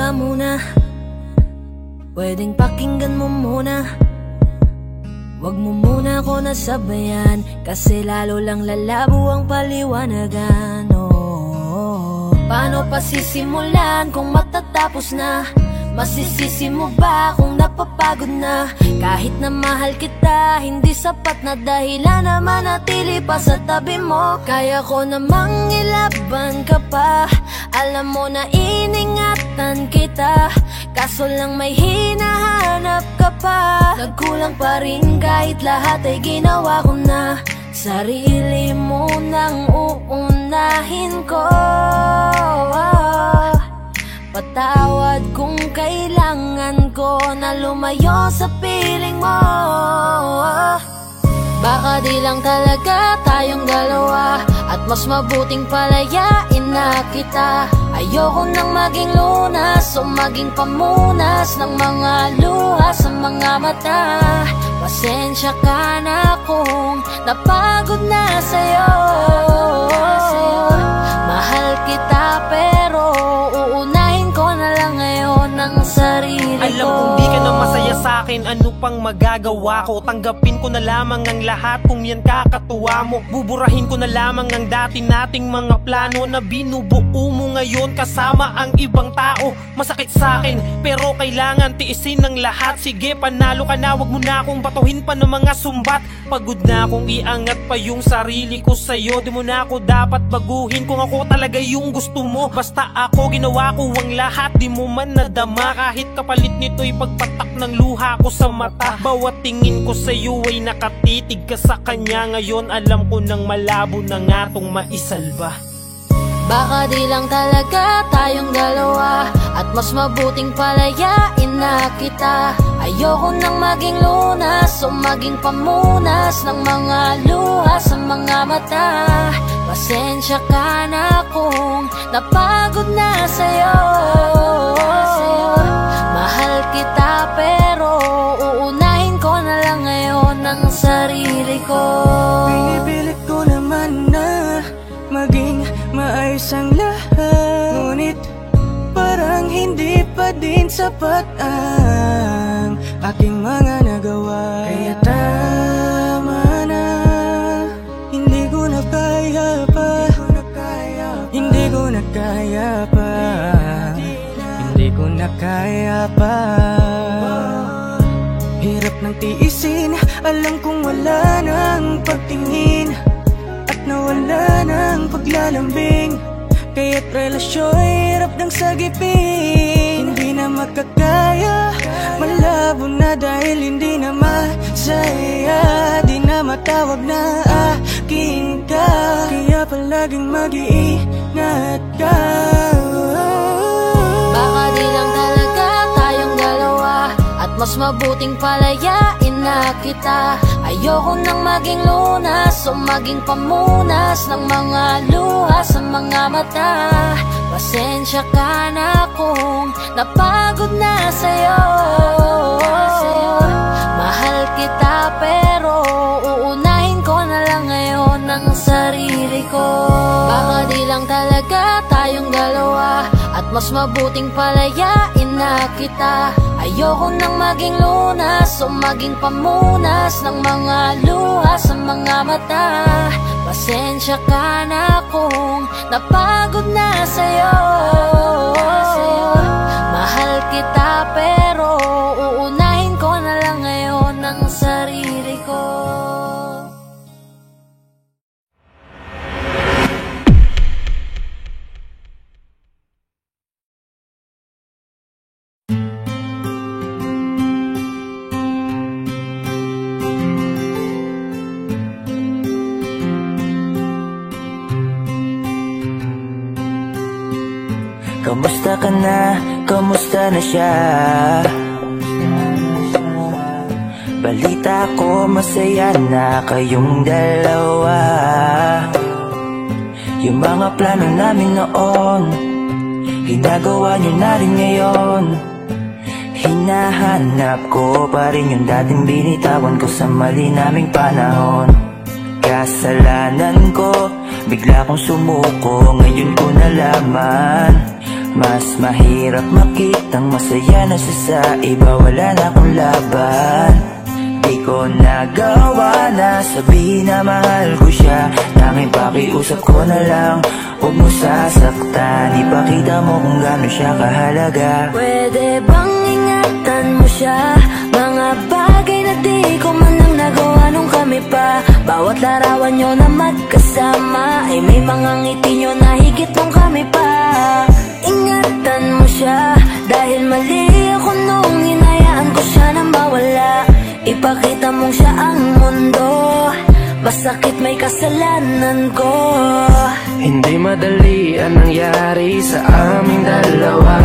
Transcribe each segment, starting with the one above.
ka muna, pwedeng pakinggan mo muna. Wag mo muna ako nasabayan, kasi lalo lang lalabo ang paliwanagan. Paano pa sisimulan kung matatapos na? Masisisi mo ba kung napapagod na? Kahit na mahal kita, hindi sapat na dahilan na manatili pa sa tabi mo. Kaya ko namang ilaban ka pa, alam mo na iningatan kita, kaso lang may hinahanap ka pa. Nagkulang pa rin kahit lahat ay ginawa ko na. Sarili mo nang uunahin ko. Patawad kung kailangan ko na lumayo sa piling mo. Baka di lang talaga tayong dalawa, at mas mabuting palayain na kita. Ayoko nang maging lunas o maging pamunas ng mga luha sa mga mata. Pasensya ka na kung napagod na sa'yo. Mahal kita pero uunahin ko na lang ngayon ang sarili ko. Alam kong di ka na masaya sa'kin, ano pang magagawa ko? Tanggapin ko na lamang ang lahat kung yan kakatuwa mo. Buburahin ko na lamang ang dati nating mga plano na binubuo mo ngayon kasama ang ibang tao. Masakit sa'kin pero kailangan tiisin ng lahat. Sige, panalo ka na, wag mo na akong batuhin pa ng mga sumbat. Pagod na akong iangat pa yung sarili ko sa'yo. Di mo na ako dapat baguhin kung ako talaga yung gusto mo. Basta ako, ginawa ko ang lahat, di mo man nadama. Kahit kapalit nito'y pagpatak ng luha ko sa mata. Bawat tingin ko sa'yo ay nakatitig ka sa kanya. Ngayon alam ko nang malabo na nga tong maisalba. Baka di lang talaga tayong dalawa, at mas mabuting palayain na kita. Ayoko nang maging lunas o maging pamunas ng mga luha sa mga mata. Pasensya ka na kung napagod na sa'yo. Mahal kita pero uunahin ko na lang ngayon ang sarili ko. Pinipilit ko naman na maging maayos ang lahat, ngunit parang hindi pa din sapat ang aking mga nagawa. Kaya tama na, hindi ko na kaya pa, hindi ko na kaya pa, hindi ko na kaya pa. Hirap ng tiisin, alam kong wala nang pagtingin, nawala ng paglalambing. Kaya't relasyo'y hirap ng sagipin. Hindi na makakaya, malabo na dahil hindi na masaya. Di na matawag na akin ka, kaya palaging mag-iingat ka. Baka di lang talaga tayong dalawa, at mas mabuting palayain na kita. Ayoko nang maging lunas o maging pamunas ng mga luha sa mga mata. Pasensya ka na kung napagod na sa'yo. Mahal kita pero uunahin ko na lang ngayon ang sarili ko. Baka di lang talaga tayong dalawa, at mas mabuting palayain na kita. Ayoko nang maging lunas o maging pamunas ng mga luha sa mga mata. Pasensya ka na kung napagod na sa'yo. Mahal kita pero uunahin ko na lang ngayon ang sarili ko. Kamusta ka na? Kamusta na siya? Balita ko masaya na kayong dalawa. Yung mga plano namin noon, ginagawa nyo na rin ngayon. Hinahanap ko pa rin yung dating binitawan ko sa mali naming panahon. Kasalanan ko, bigla kong sumuko, ngayon ko nalaman. Mas mahirap makitang masaya na siya sa iba. Wala na akong laban. Di ko nagawa na sabihin na mahal ko siya. Tanging pakiusap ko na lang, huwag mo sasaktan. Ipakita mo kung gaano siya kahalaga. Pwede bang ingatan mo siya? Mga bagay na di ko man lang nagawa nung kami pa. Bawat larawan nyo na magkasama ay may mga ngiti nyo na higit nung kami pa. Ingatan mo siya dahil mali ako nung hinayaan ko siya na mawala. Ipakita mong siya ang mundo, masakit may kasalanan ko. Hindi madali ang nangyari sa aming dalawa.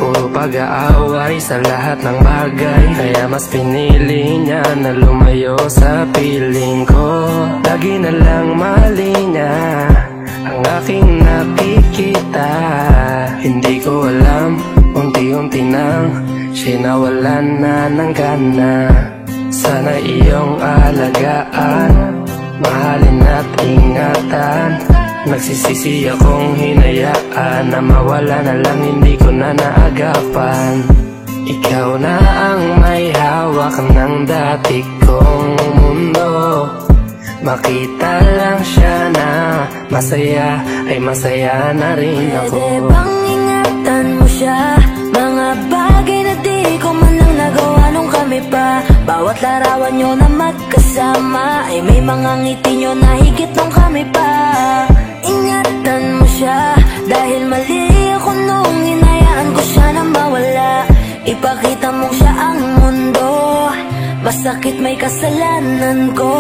Puro pag-aaway sa lahat ng bagay, kaya mas pinili niya na lumayo sa piling ko. Lagi na lang mali niya ang aking nakikita. Hindi ko alam, unti-unti nang siya nawalan na ng gana. Sana iyong alagaan, mahalin at ingatan. Nagsisisi akong hinayaan na mawala na lang, hindi ko na naagapan. Ikaw na ang may hawak ng dati kong mundo. Makita lang siya na masaya, ay masaya na rin ako. Pwede bang ingatan mo siya? Mga bagay na di ko man lang nagawa nung kami pa. Bawat larawan nyo na magkasama ay may mga ngiti nyo na higit nung kami pa. Ingatan mo siya dahil mali ako nung hinayaan ko siya na mawala. Ipakita mong siya ang mundo, masakit may kasalanan ko.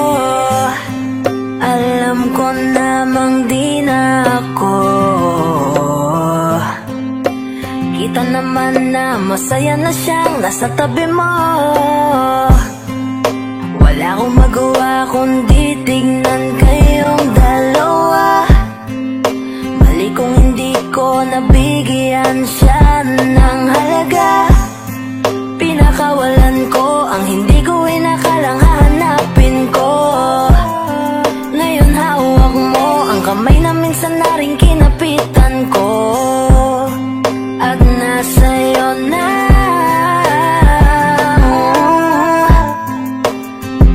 Alam ko namang di na ako. Kita naman na masaya na siyang nasa tabi mo. Wala akong magawa kundi tignan kayong dalawa. Mali kung hindi ko nabigyan siya ng halaga. Pinakawalan ko ang hindi ko inakalang hahanapin ko. Ngayon hawak mo ang kamay na minsan na rin kinapitan ko. At nasa'yo na.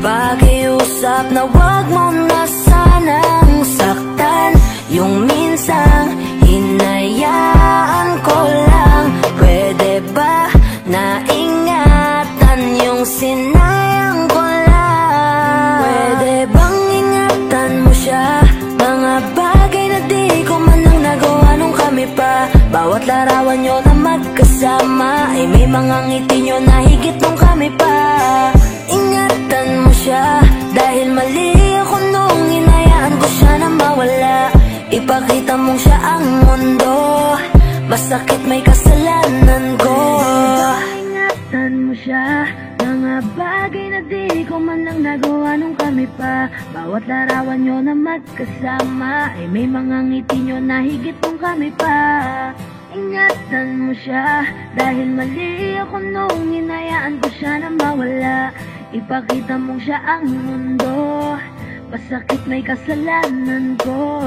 Pakiusap na wag mo na sanang saktan. Yung minsang hinayaan ko lang. Pwede ba na ingatan yung sinayang ko lang? Pwede bang ingatan mo siya? Mga bagay na di ko man lang nagawa nung kami pa. Bawat larawan nyo na magkasama ay may mga ngiti nyo na higit nung kami pa. Ingatan mo siya dahil mali ako nung hinayaan ko siya na mawala. Ipakita mong siya ang mundo, masakit may kasalanan ko. Ingatan mo siya, mga bagay na di ko man lang nagawa nung kami pa. Bawat larawan nyo na magkasama ay may mga ngiti nyo na higit nung kami pa. Ingatan mo siya dahil mali ako nung hinayaan ko siya na mawala. Ipakita mong siya ang mundo, masakit may kasalanan ko.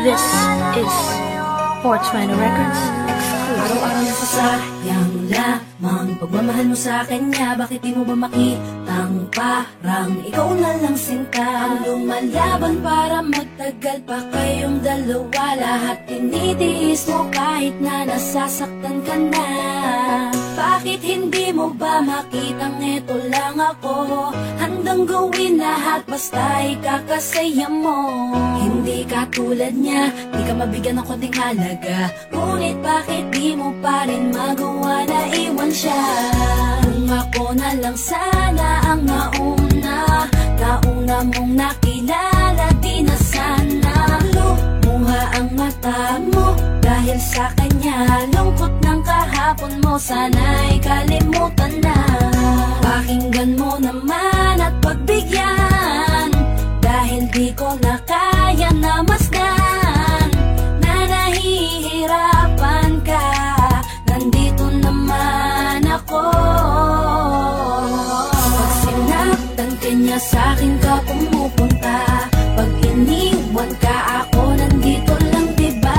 This is 420 Records exclusive. Araw-araw nasasayang lamang pagmamahal mo sa kanya. Bakit di mo ba makitang parang ikaw na lang sinta? Ang lumalaban para magtagal pa kayong dalawa. Lahat tinitiis mo kahit na nasasaktan ka na. Bakit hindi mo ba makitang eto lang ako? Handang gawin lahat basta ikakasaya mo. Hindi ka tulad niya, di ka mabigyan ng konting halaga. Ngunit bakit di mo pa rin magawa na iwan siya? Kung ako na lang sana ang nauna mong nakilala, di na sana lumuha ang mata mo. dahil sa kanya. Lungkot ng kahapon mo sana'y kalimutan na. Pakinggan mo naman at pagbigyan, dahil di ko na kaya na masdan na nahihirapan ka. Nandito naman ako. Pag sinaktan ka niya, sa'kin ka pumupunta. Pag iniwan ka ako, nandito lang diba?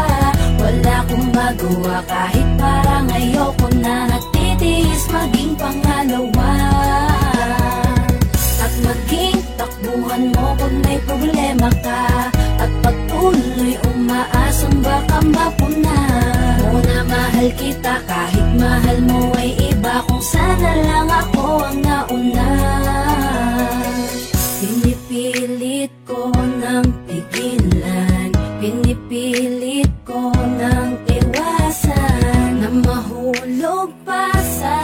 Wala akong magawa kahit parang ayoko na. Nagtitiis maging pangalawa at maging takbuhan mo pag may problema ka. At patuloy umaasang baka mapuna. Muna mahal kita kahit mahal mo ay iba. Kung sana lang ako ang nauna. Pinipilit ko ng pigilan, pinipilit ko ng iwasan, na mahulog pa sa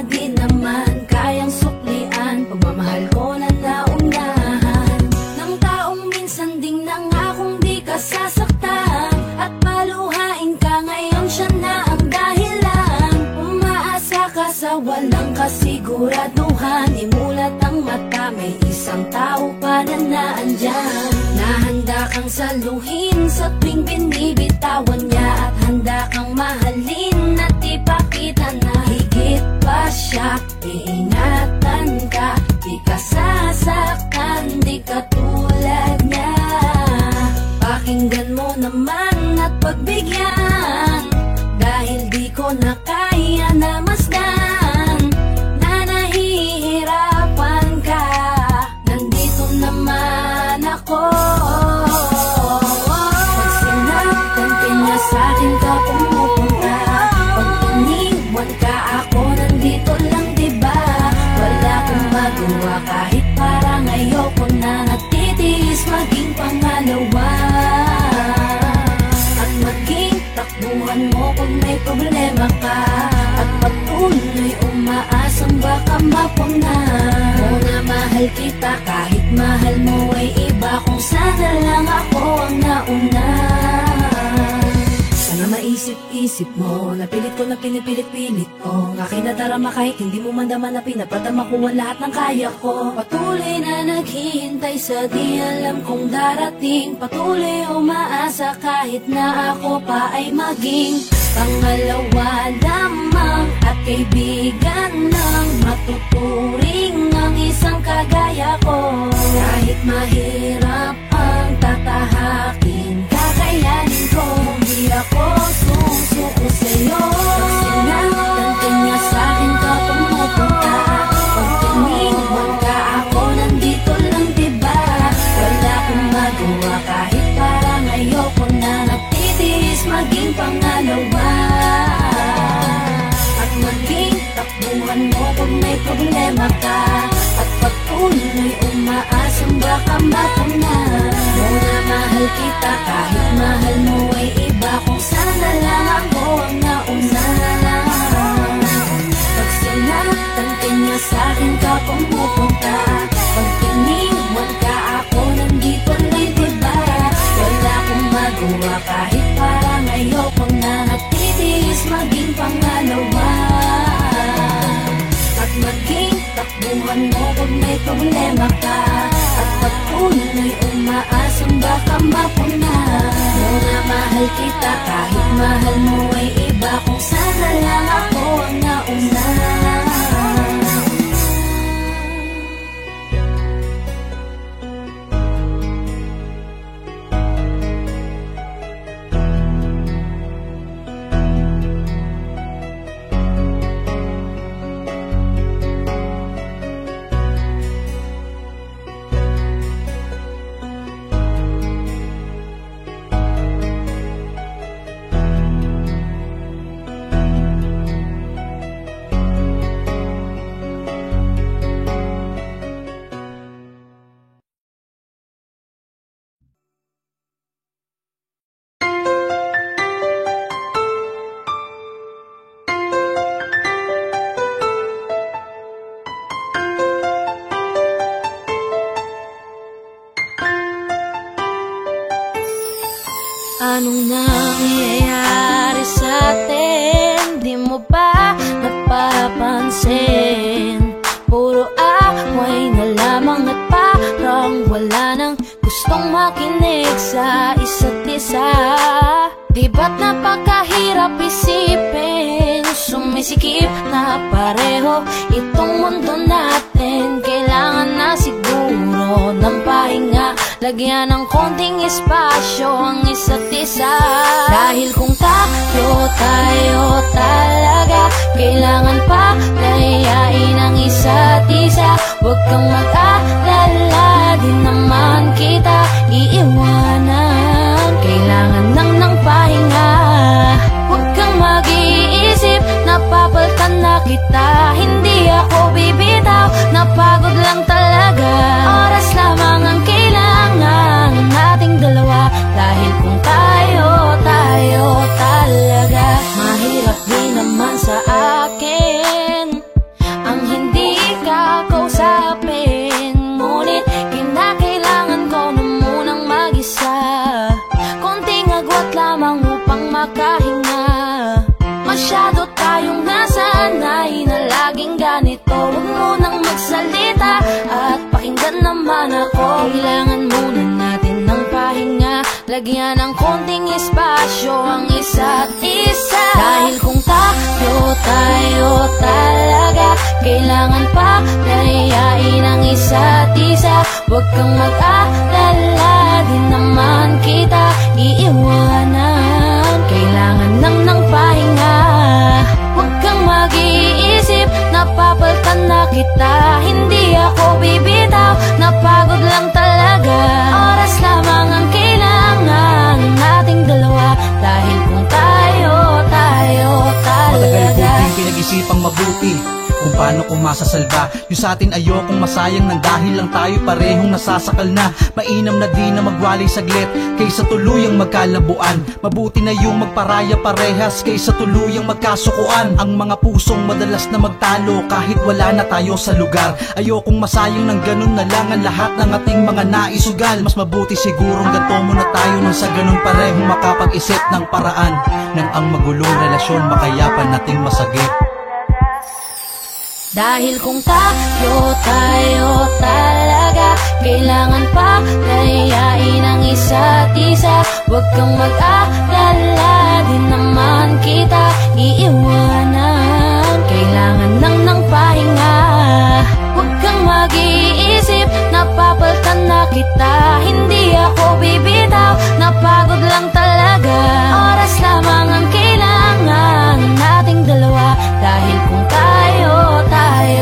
di naman kayang suklian. Pagmamahal ko na naunahan ng taong minsan ding nangakong di ka sasaktan. At paluhain ka ngayon, siya na ang dahilan. Umaasa ka sa walang kasiguraduhan. Imulat ang mata, may isang tao pa na naandyan. Nahanda kang saluhin sa tuwing binibitawan niya. At handa kang mahalin at ipakita na higit pa siya. Iingatan ka, di ka sasaktan, di ka tulad niya. Pakinggan mo naman at pagbigyan, dahil di ko na kaya na masdan na nahihirapan ka. Nandito naman ako. Pag sinaktan ka niya, sa'kin ka pumupunta. Pag iniwan ka ako, nandito lang diba? Wala akong magawa kahit parang ayoko na. Nagtitiis maging pangalawa at maging takbuhan mo pag may problema ka. At patuloy umaasang baka mapuna. Muna mahal kita kahit mahal mo ay iba. Kung sana lang ako ang nauna. Sana maisip-isip mo, napilit ko na pinipilit-pilit ko. Ang aking nadarama kahit hindi mo man naman na pinapatama ko ang lahat ng kaya ko. Patuloy na naghihintay sa di alam kong darating. Patuloy umaasa kahit na ako pa ay maging pangalawa lamang at kaibigan ng matuturing ang isang kagaya ko. Kahit mahirap ang tatahakin, kakayanin ko. Hindi ako susuko sa'yo. Pag sinaktan ka niya, sa'kin ka pumupunta. Pag iniwan ka ako, nandito lang diba? Wala akong magawa kahit parang ayoko na. Nagtitiis maging pangalawa at maging takbuhan mo pag may problema ka. At patuloy umaasang baka mapuna. Muna mahal kita kahit mahal mo ay iba. Kung sana lang ako ang nauna. Pag sinaktan ka niya, sa'kin ka pumupunta. Pag iniwan ka ako, nandito lang diba? Wala akong magawa kahit parang ayoko na. Nagtitiis maging pangalawa at maging takbuhan mo pag may problema ka. At patuloy umaasang baka mapuna. Muna mahal kita kahit mahal mo ay iba. Kung sana lang ako ang nauna. Anong nangyayari napapansin. Puro away na lamang at parang wala nang gustong makinig sa isa't isa. Di ba't napakahirap isipin, sumisikip na pareho itong mundo natin. Kailangan na siguro ng pahinga, lagyan ng konting espasyo ang isa't isa. Dahil kung tayo talaga, kailangan pa layain ang isa't isa. Huwag kang mag-alala, di naman kita iiwanan. Kailangan lang ng pahinga, huwag kang mag-iisip, napapalitan na kita. Hindi ako bibitaw, napagod lang talaga. Oras lamang ang kailangan nating dalawa. Dahil kung tayo talaga, mahirap din naman sa akin ang hindi ka kausapin. Ngunit kinakailangan ko na munang mag-isa, konting agwat lamang upang makahinga. Masyado tayong nasanay na laging ganito. Huwag munang magsalita at pakinggan naman ako. Kailangan muna natin ng pahinga, lagyan ng konting espasyo ang isa't isa. Dahil kung tayo talaga, kailangan pa layain ang isa't isa. Huwag kang mag-alala, di naman kita iiwanan. Kailangan lang ng pahinga, huwag kang mag-iisip, napapalitan na kita. Hindi ako bibitaw, napagod lang talaga. Oras lamang ang kailangan nating dalawa. Dahil kung tayo talaga. Matagal ko din pinag-isipang mabuti kung paano ko masasalba yung sa atin. Ayokong masayang nang dahil lang tayo parehong nasasakal na. Mainam na di na magwalay saglit kaysa tuluyang magkalabuan. Mabuti na yung magparaya parehas kaysa tuluyang magkasukuan. Ang mga pusong madalas na magtalo kahit wala na tayo sa lugar. Ayokong masayang ng ganun na lang ang lahat ng ating mga naisugal. Mas mabuti sigurong ganto muna tayo nang sa ganun parehong makapag-isip ng paraan nang ang magulong relasyon makayapan nating masagip. Dahil kung tayo talaga, kailangan pa layain ang isa't isa. Huwag kang mag-alala, di naman kita iiwanan. Kailangan lang ng pahinga, huwag kang mag-iisip, napapalitan na kita. Hindi ako bibitaw, napagod lang talaga. Oras lamang ang kailangan nating dalawa. Dahil kung tayo talaga,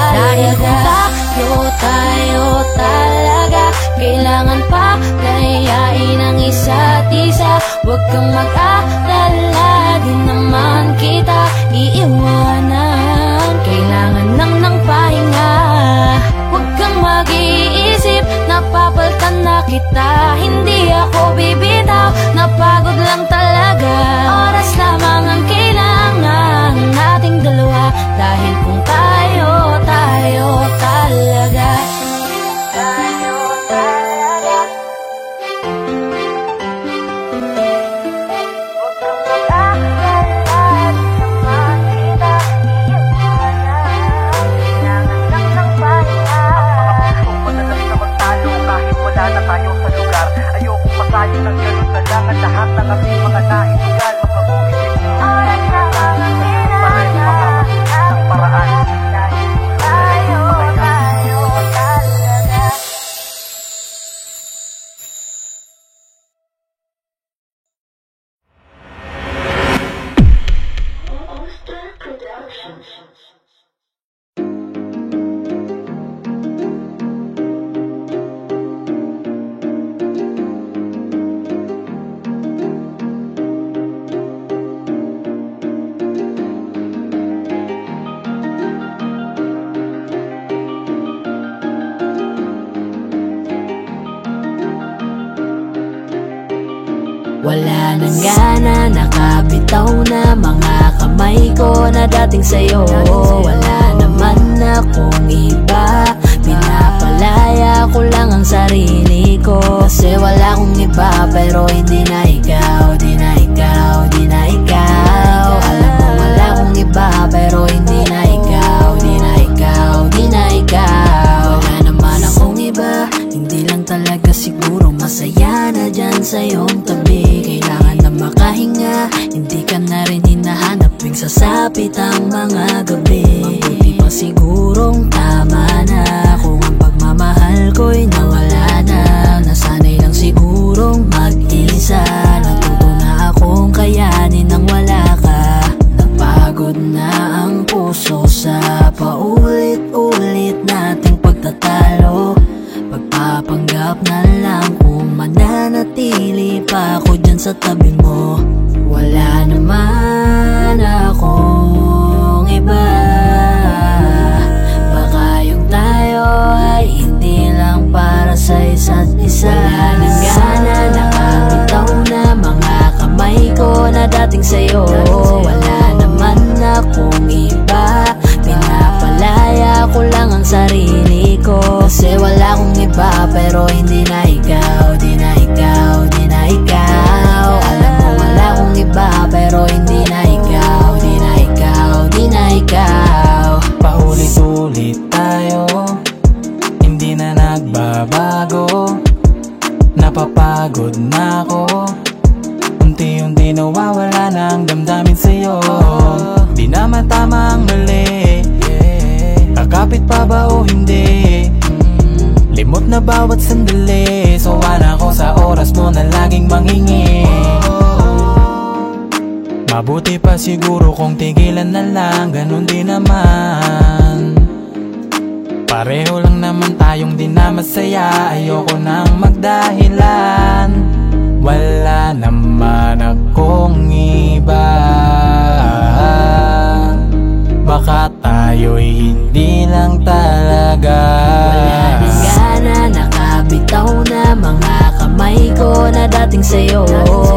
dahil kung tayo talaga, kailangan pa layain ang isa't isa. Huwag kang mag-alala, di naman kita iiwanan. Kailangan lang ng pahinga, huwag kang mag-iisip, napapalitan na kita. Hindi ako bibitaw, napagod lang talaga. Oras lamang ang kailangan nating dalawa. Dahil kung tayo talaga, tayo talaga. Huwag kang mag-alala, di naman kita iiwanan. Kailangan lang ng pahinga. Madalas na magtalo kahit wala na tayo sa lugar. Ayokong masayang ng ganun na lang ang lahat ng ating mga naisugal. Mas mabuti Oras lamang ang kailangan ng paraan. tayo talaga. Wala nang gana, nakabitaw na mga kamay ko na dating sa'yo. Wala naman akong iba, pinapalaya ko lang ang sarili ko. Kasi wala akong iba, pero hindi na ikaw, di na ikaw, di na ikaw. Alam mo wala akong iba, pero hindi na ikaw. lang kung mananatili pa ako dyan sa tabi mo. Wala naman akong iba, baka yung tayo ay hindi lang para sa isa't isa. Wala nang gana, nakabitaw na mga kamay ko na dating sa'yo. Wala naman akong iba, pinapalaya ko lang ang sarili ko. Kasi wala akong iba, pero hindi na ikaw, di na ikaw, di na ikaw. Alam mo wala akong iba, pero hindi na ikaw, di na ikaw, di na ikaw. Paulit-ulit tayo, hindi na nagbabago. Napapagod na ako, unti-unti nawawala na ang damdamin sa'yo. Di naman tama ang mali, kakapit pa ba o hindi? Limot na bawat sandali, sawa na ako sa oras mo na laging mangingi. Mabuti pa siguro kung tigilan na lang, ganun din naman. Pareho lang naman tayong di na masaya, ayoko nang magdahilan. Wala naman akong iba, baka tayo'y hindi lang talaga. Wala nang gana, nakabitaw na mga kamay ko na dating sa'yo.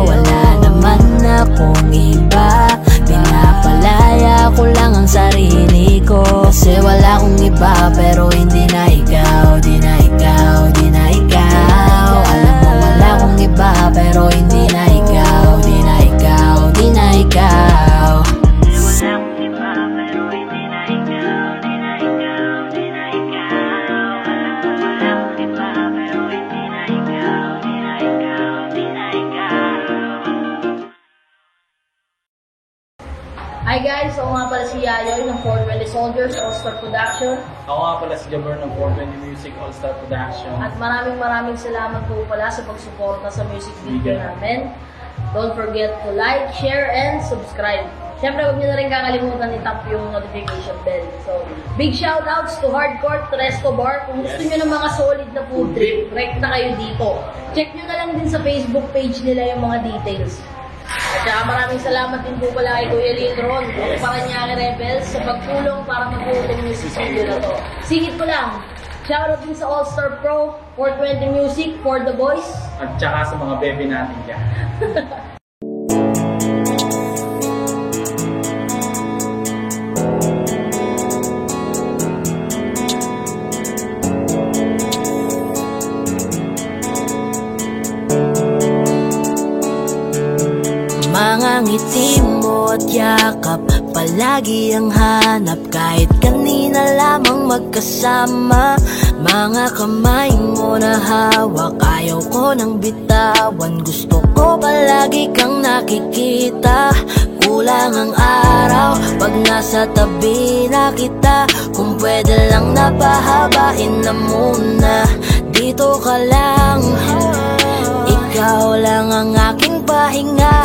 Wala naman akong iba, pinapalaya ko lang ang sarili ko. Kasi wala akong iba, pero hindi na ikaw, di na ikaw, di na ikaw. Alam mo wala akong iba, pero hindi na ikaw, di na ikaw, di na ikaw. Hi guys, ako nga pala si Yayoy ng 420 Soldiers All-Star Production. Ako nga pala si Jabber ng 420 Music All-Star Production. At maraming salamat po pala sa pagsuporta sa music video namin. Don't forget to like, share, and subscribe. Siyempre, huwag niyo na rin kakalimutan i-tap yung notification bell. So, big shoutouts to Hardcore, to Resto Bar. Kung gusto niyo ng mga solid na food trip, direct na kayo dito. Check niyo na lang din sa Facebook page nila yung mga details. At saka maraming salamat din po pala kay Kuya Lindron, ang Paranaque Rebels, sa pagtulong para mabuo yung music video na to. Singit ko lang, shoutout din sa All-Star Pro, 420 Music, for the boys. At saka sa mga bebe natin dyan. Mga ngiti mo at yakap, palagi ang hanap. Kahit kanina lamang magkasama, mga kamay mo na hawak, ayaw ko nang bitawan. Gusto ko palagi kang nakikita. Kulang ang araw pag nasa tabi na kita. Kung pwede lang napahabain na muna, dito ka lang. Ikaw lang ang aking pahinga.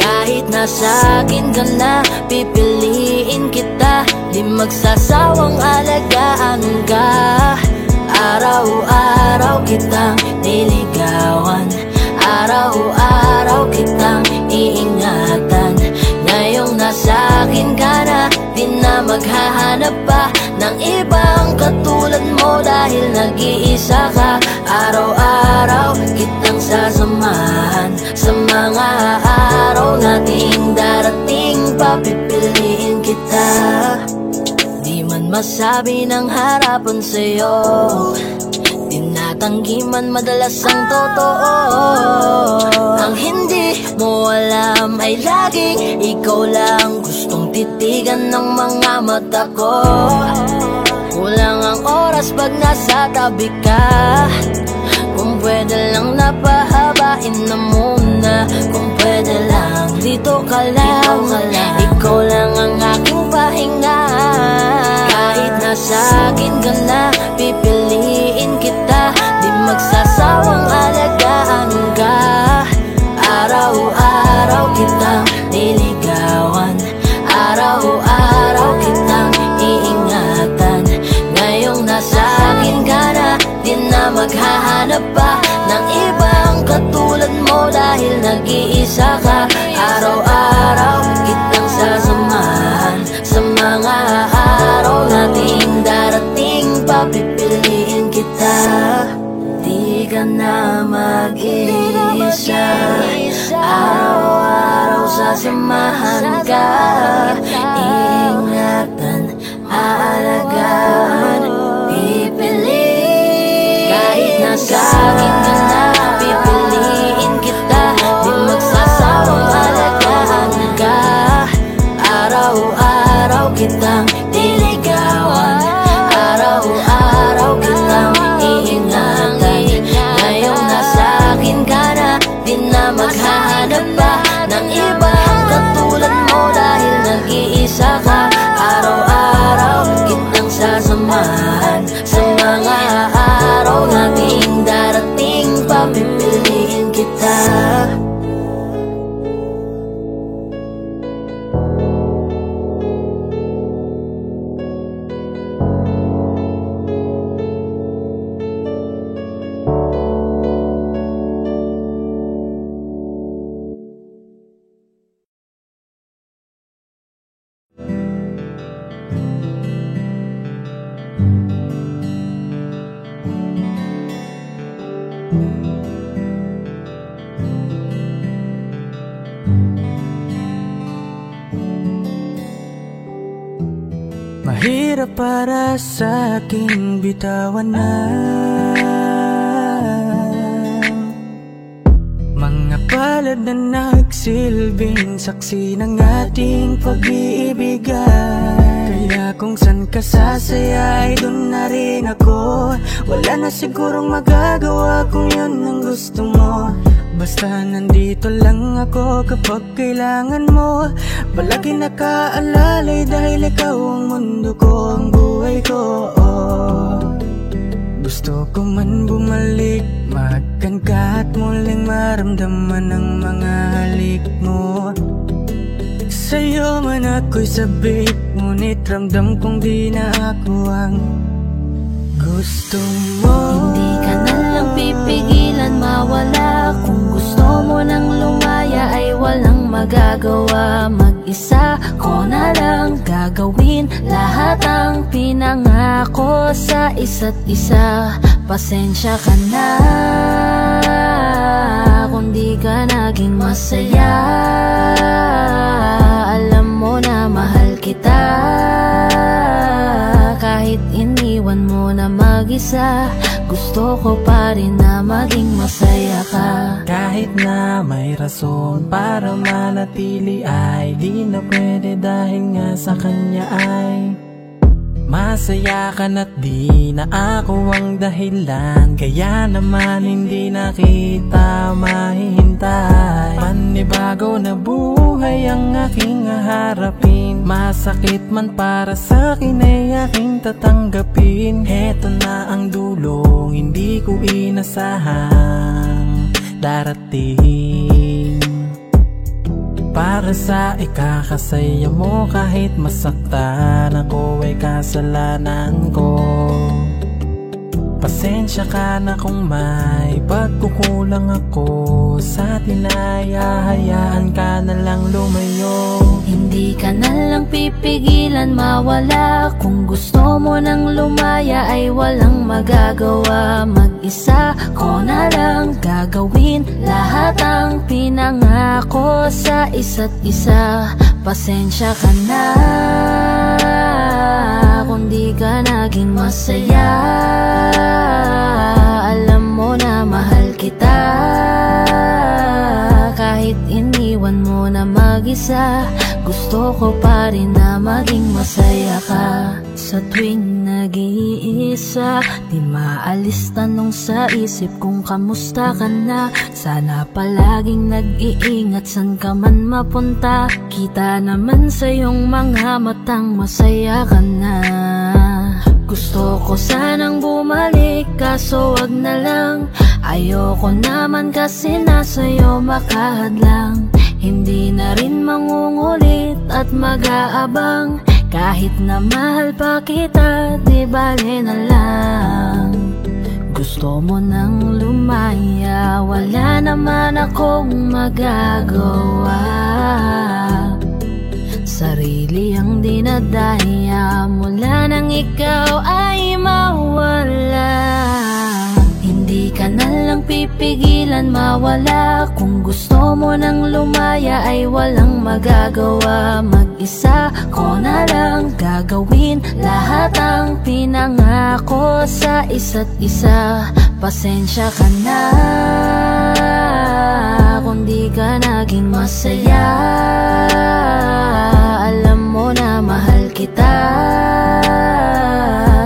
Kahit nasa akin ka na, pipiliin kita. Di magsasawang alagaan ka. Araw-araw kitang niligawan, araw-araw kitang iingatan. Ngayong nasa akin ka na, di na maghahanap pa ng ibang katulad mo. Dahil nag-iisa ka, araw-araw kitang sasamahan. Sa mga araw nating darating, papipiliin kita. Di man masabi ng harapan sa'yo, tinatanggi man madalas ang totoo. Ang hindi mo alam ay laging ikaw lang gustong titigan ng mga mata ko. Kulang ang oras pag nasa tabi ka. Kung pwede lang napahabain na muna. Kung pwede lang dito ka lang. Ikaw lang ang aking pahinga. Kahit nasa akin ka na, pipiliin kita. Di magsasawang alagaan ka. Araw-araw kitang niligawan, araw-araw kitang iingatan. Ngayong nasa akin ka nag-iisa ka. Araw-araw kitang sasamahan sa mga araw nating darating. Papipiliin kita, di ka na mag-iisa. Araw-araw sasamahan ka, ingatan, aalagaan, pipiliin. Kahit nasa akin ka na, pipiliin kita, di magsasawang alagaan ka. Araw-araw kitang diligawan, araw-araw kitang iingatan. Ngayong nasa akin ka na, di na maghahanap pa ng iba katulad mo dahil nag-iisa ka. Araw-araw kitang sasamahan sa mga araw nating darating. Papipiliin kita. Mahirap para sa aking bitawan na mga palad na nagsilbing saksi ng ating pag-iibigan. Kaya kung san ka sasaya ay dun na rin ako. Wala na sigurong magagawa kung yun ang gusto mo. Basta nandito lang ako kapag kailangan mo. Palagi nakaalalay dahil ikaw ang mundo ko, ang buhay ko. Gusto ko man bumalik, mahagkan ka at muling maramdaman ang mga halik mo. Sa'yo man ako'y sabik, ngunit ramdam kong di na ako ang gusto mo. Hindi ka na lang pipigilan mawala. Kung gusto mo nang lumaya ay walang magagawa. Mag-isa ko na lang gagawin lahat ang pinangako sa isa't isa. Pasensya ka na kung di ka naging masaya. Alam mo na mahal kita, kahit iniwan mo na mag-isa. Gusto ko pa rin na maging masaya ka. Kahit na may rason para manatili ay di na pwede dahil nga sa kanya ay masaya ka na't di na ako ang dahilan. Kaya naman hindi na kita mahihintay. Panibago na buhay ang aking haharapin. Masakit man para sa'kin ay aking tatanggapin. Heto na ang dulong hindi ko inasahang darating. Para sa ikakasaya mo kahit masaktan ako ay kasalanan ko. Pasensya ka na kung may pagkukulang ako sa atin ay hahayaan ka na lang lumayo. Hindi ka na lang pipigilan mawala. Kung gusto mo nang lumaya ay walang magagawa. Mag-isa ko na lang gagawin lahat ang pinangako sa isa't isa. Pasensya ka na kung di ka naging masaya. Alam mo na mahal kita, kahit iniwan mo na mag-isa. Gusto ko pa rin na maging masaya ka. Sa tuwing nag-iisa, di maalis tanong sa isip kung kamusta ka na. Sana palaging nag-iingat san ka man mapunta. Kita naman sa iyong mga matang masaya ka na. Gusto ko sanang bumalik kaso wag na lang. Ayoko naman kasi nasa'yo makahadlang. Hindi na rin mangungulit at mag-aabang. Kahit na mahal pa kita, di bale na lang. gusto mo nang lumaya, wala naman akong magagawa. Sarili ang dinadaya mula nang ikaw ay mawala. Hindi ka na lang pipigilan mawala. Kung gusto mo nang lumaya ay walang magagawa. Mag-isa ko na lang gagawin lahat ang pinangako sa isa't isa. Pasensya ka na kung di ka naging masaya. Alam mo na mahal kita,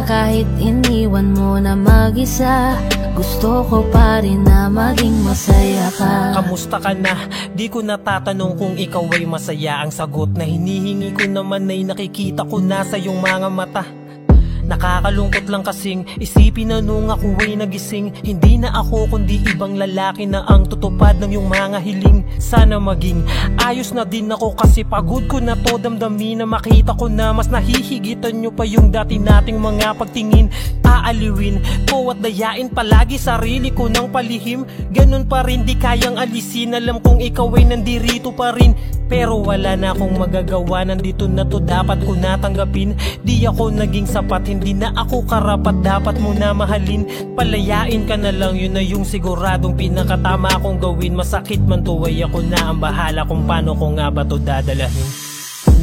kahit iniwan mo na mag-isa. Gusto ko pa rin na maging masaya ka. Kamusta ka na? Di ko natatanong kung ikaw ay masaya. Ang sagot na hinihingi ko naman ay nakikita ko na sa iyong mga mata. Nakakalungkot lang kasing isipin na nung ako ay nagising, hindi na ako kundi ibang lalaki na ang tutupad ng iyong mga hiling. Sana maging ayos na din ako kasi pagod ko na to damdamin na makita ko na mas nahihigitan nyo pa yung dati nating mga pagtingin. Aaliwin ko at dayain palagi sarili ko ng palihim. Ganun pa rin di kayang alisin, alam kong ikaw ay nandirito pa rin. Pero wala na akong magagawa, nandito na to dapat ko natanggapin. Di ako naging sapat, hindi na ako karapat, dapat mo na mahalin. Palayain ka na lang, yun na yung siguradong pinakatama akong gawin. Masakit man to ay ako na ang bahala kung paano ko nga ba to dadalahin.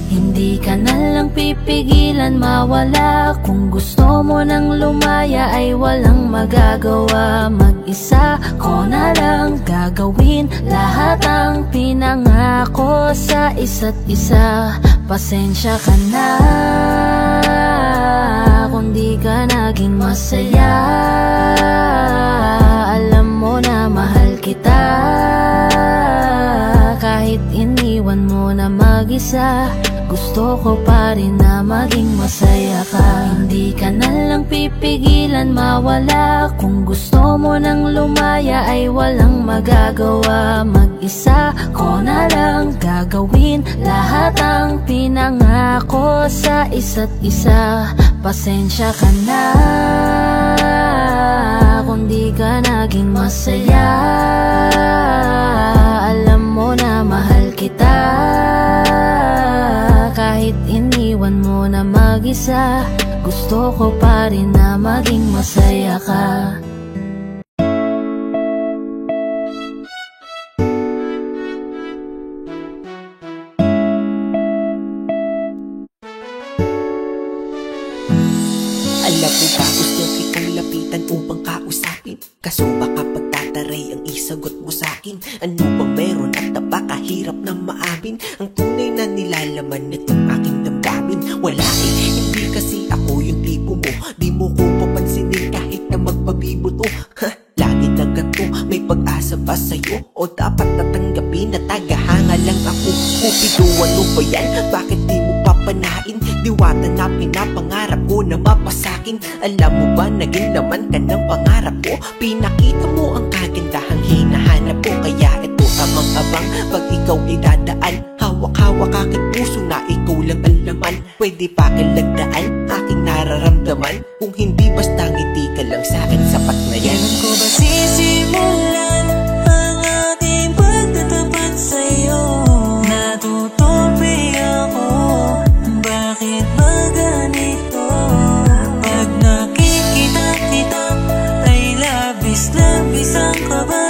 Hindi ka na lang pipigilan mawala. Kung gusto mo nang lumaya ay walang magagawa. Mag-isa ko na lang gagawin lahat ang pinangako sa isa't isa. Pasensya ka na kung di ka naging masaya. Alam mo na mahal kita, kahit iniwan mo na mag-isa. Gusto ko pa rin na maging masaya ka. Hindi ka na lang pipigilan mawala. Kung gusto mo nang lumaya ay walang magagawa. Mag-isa ko na lang gagawin lahat ang pinangako sa isa't isa. Pasensya ka na kung di ka naging masaya. Alam mo na mahal kita, kahit iniwan mo na mag-isa. Gusto ko pa rin na maging masaya ka. Alam mo ba gusto kitang lapitan upang kausapin? Kaso baka pagtataray ang isagot mo sa'kin. Ano ba meron at napakahirap na maamin ang tunay na nilalaman nitong aking damdamin? Wala eh, hindi kasi ako yung tipo mo. Di mo ko papansinin kahit na magpabibuto. Lagi na gato, may pag-asa ba sa'yo? O dapat natanggapin na tagahanga lang ako? Kupido, ano ba yan? Bakit di mo papanain? Diwata na pinapangarap ko na mapasakin. Alam mo ba, naging laman ka ng pangarap ko. Pinakita mo ang kagandahang hinahanap ko. Kaya ito tamang abang pag ikaw ay dadaan. Hawak-hawak aking puso na ikaw lang ang laman. Pwede pa kalagdaan aking nararamdaman. Kung hindi basta ngiti ka lang sa'kin, sapat na yan. Kailan ko ba sisimulan ang ating pagtatapat sa'yo? Natutupi ako, bakit ba ganito? Pag nakikita kita ay labis-labis ang kaba.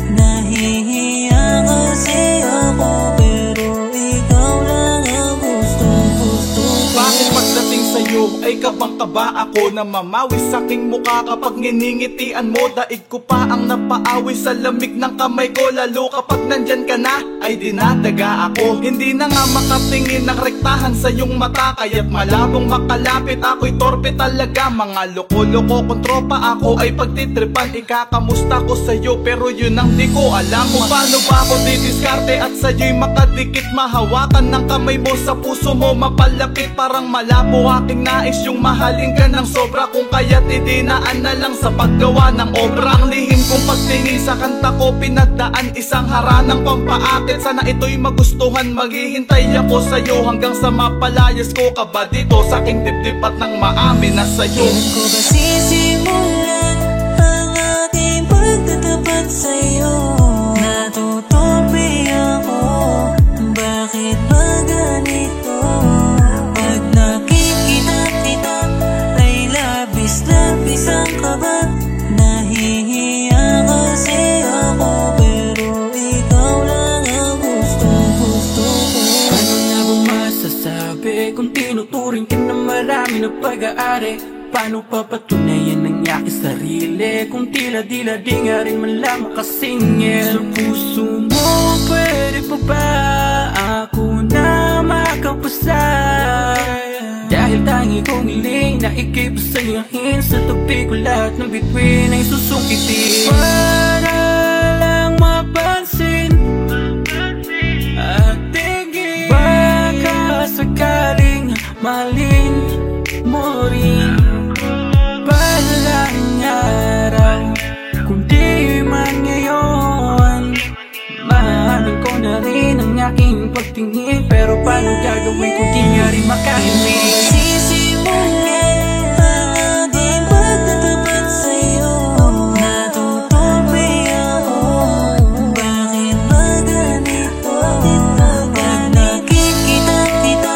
Nahihiya kasi ako, pero ikaw lang ang gusto-gusto ko. Bakit pagdating sa'yo ay kabang-kaba ako na mamawi sa aking mukha kapag nginingitian mo? Daig ko pa ang napaawi sa lamig ng kamay ko. Lalo kapag nandyan ka na ay dinadaga ako. Hindi na nga makatingin ng rektahan sa iyong mata, kaya't malabong makalapit ako'y torpe talaga. Mga loko-loko kong tropa ako ay pagtitripan. Ikakamusta ko sa'yo pero yun ang di ko alam. Kung paano ba ako didiskarte at sa'yo'y makadikit. Mahawakan ng kamay mo sa puso mo mapalapit. Parang malabo aking nais yung mahalin ka ng sobra. Kung kaya't idinaan na lang sa paggawa ng obra. Ang lihim kong pagtingin sa kanta ko pinagdaan, isang haranang pampaakit. Sana ito'y magustuhan, maghihintay ako sa'yo hanggang sa mapalayas ko ka ba dito sa aking dibdib at nang maamin na sa'yo. Kailan ko ba sisimulan ang pagtatapat sa'yo. Natutupi ako, bakit ba ganito? Pag nakikita kita ay labis-labis ang kaba. Nahihiya kasi ako, pero ikaw lang ang gusto ko. Ano nga ba masasabi kung tinuturing ka na marami na pag-aari? Paano papatunayan ang aking sarili kung tila-dila di nga rin man lang makasingil? Sa puso mo, pwede pa ba ako na makapasa? Dahil tangi kong hiling na ikay pasayahin, sa tabi ko lahat ng bituin ay susungkitin. Para lang mapansin at tingin, baka sakaling mahalin mo rin. Balang araw, kundi man ngayon, mahalin ko na rin ang aking pagtingin. Pero paano gagawin kung di nga rin makahimik? Sisimulan ang ating pagtatapat sa'yo. Natutupi ako, bakit ba ganito? Pag nakikita kita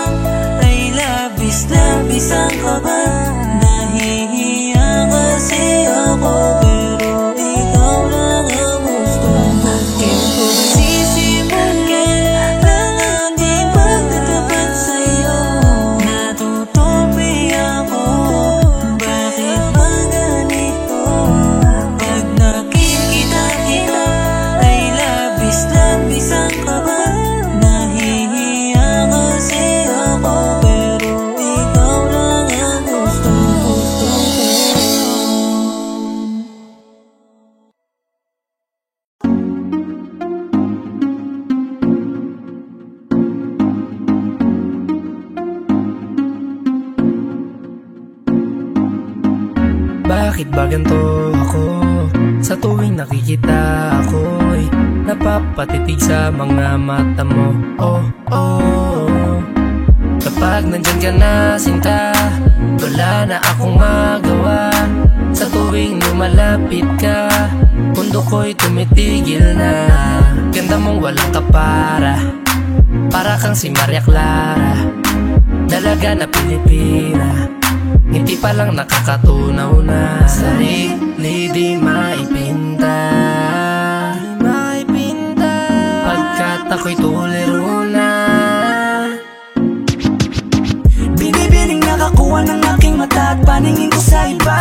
ay labis-labis ang kaba. Nahihiya kasi ako, pero ikaw lang ang gusto ko. Sisimulan ang ating pagtatapat sa'yo. Natutupi ako, bakit ba ganito? Pag nakikita kita ay labis-labis ang kaba. Nahihiya kasi ako, pero ikaw lang ang gusto ko. Bakit ba ganito ako? Sa tuwing nakikita ako'y napapatitig sa mga mata mo. Oh, oh. Kapag nandyan ka na, sinta, wala na akong magawa. Sa tuwing lumalapit ka, mundo ko'y tumitigil na. Ganda mong walang kapara, para kang si Maria Clara, dalaga na Pilipina. Hindi pa lang nakakatunaw na sarili di maipinta. Pagkat ako'y tuliro na. Binibining nakakuha ng aking mata at paningin ko sa iba.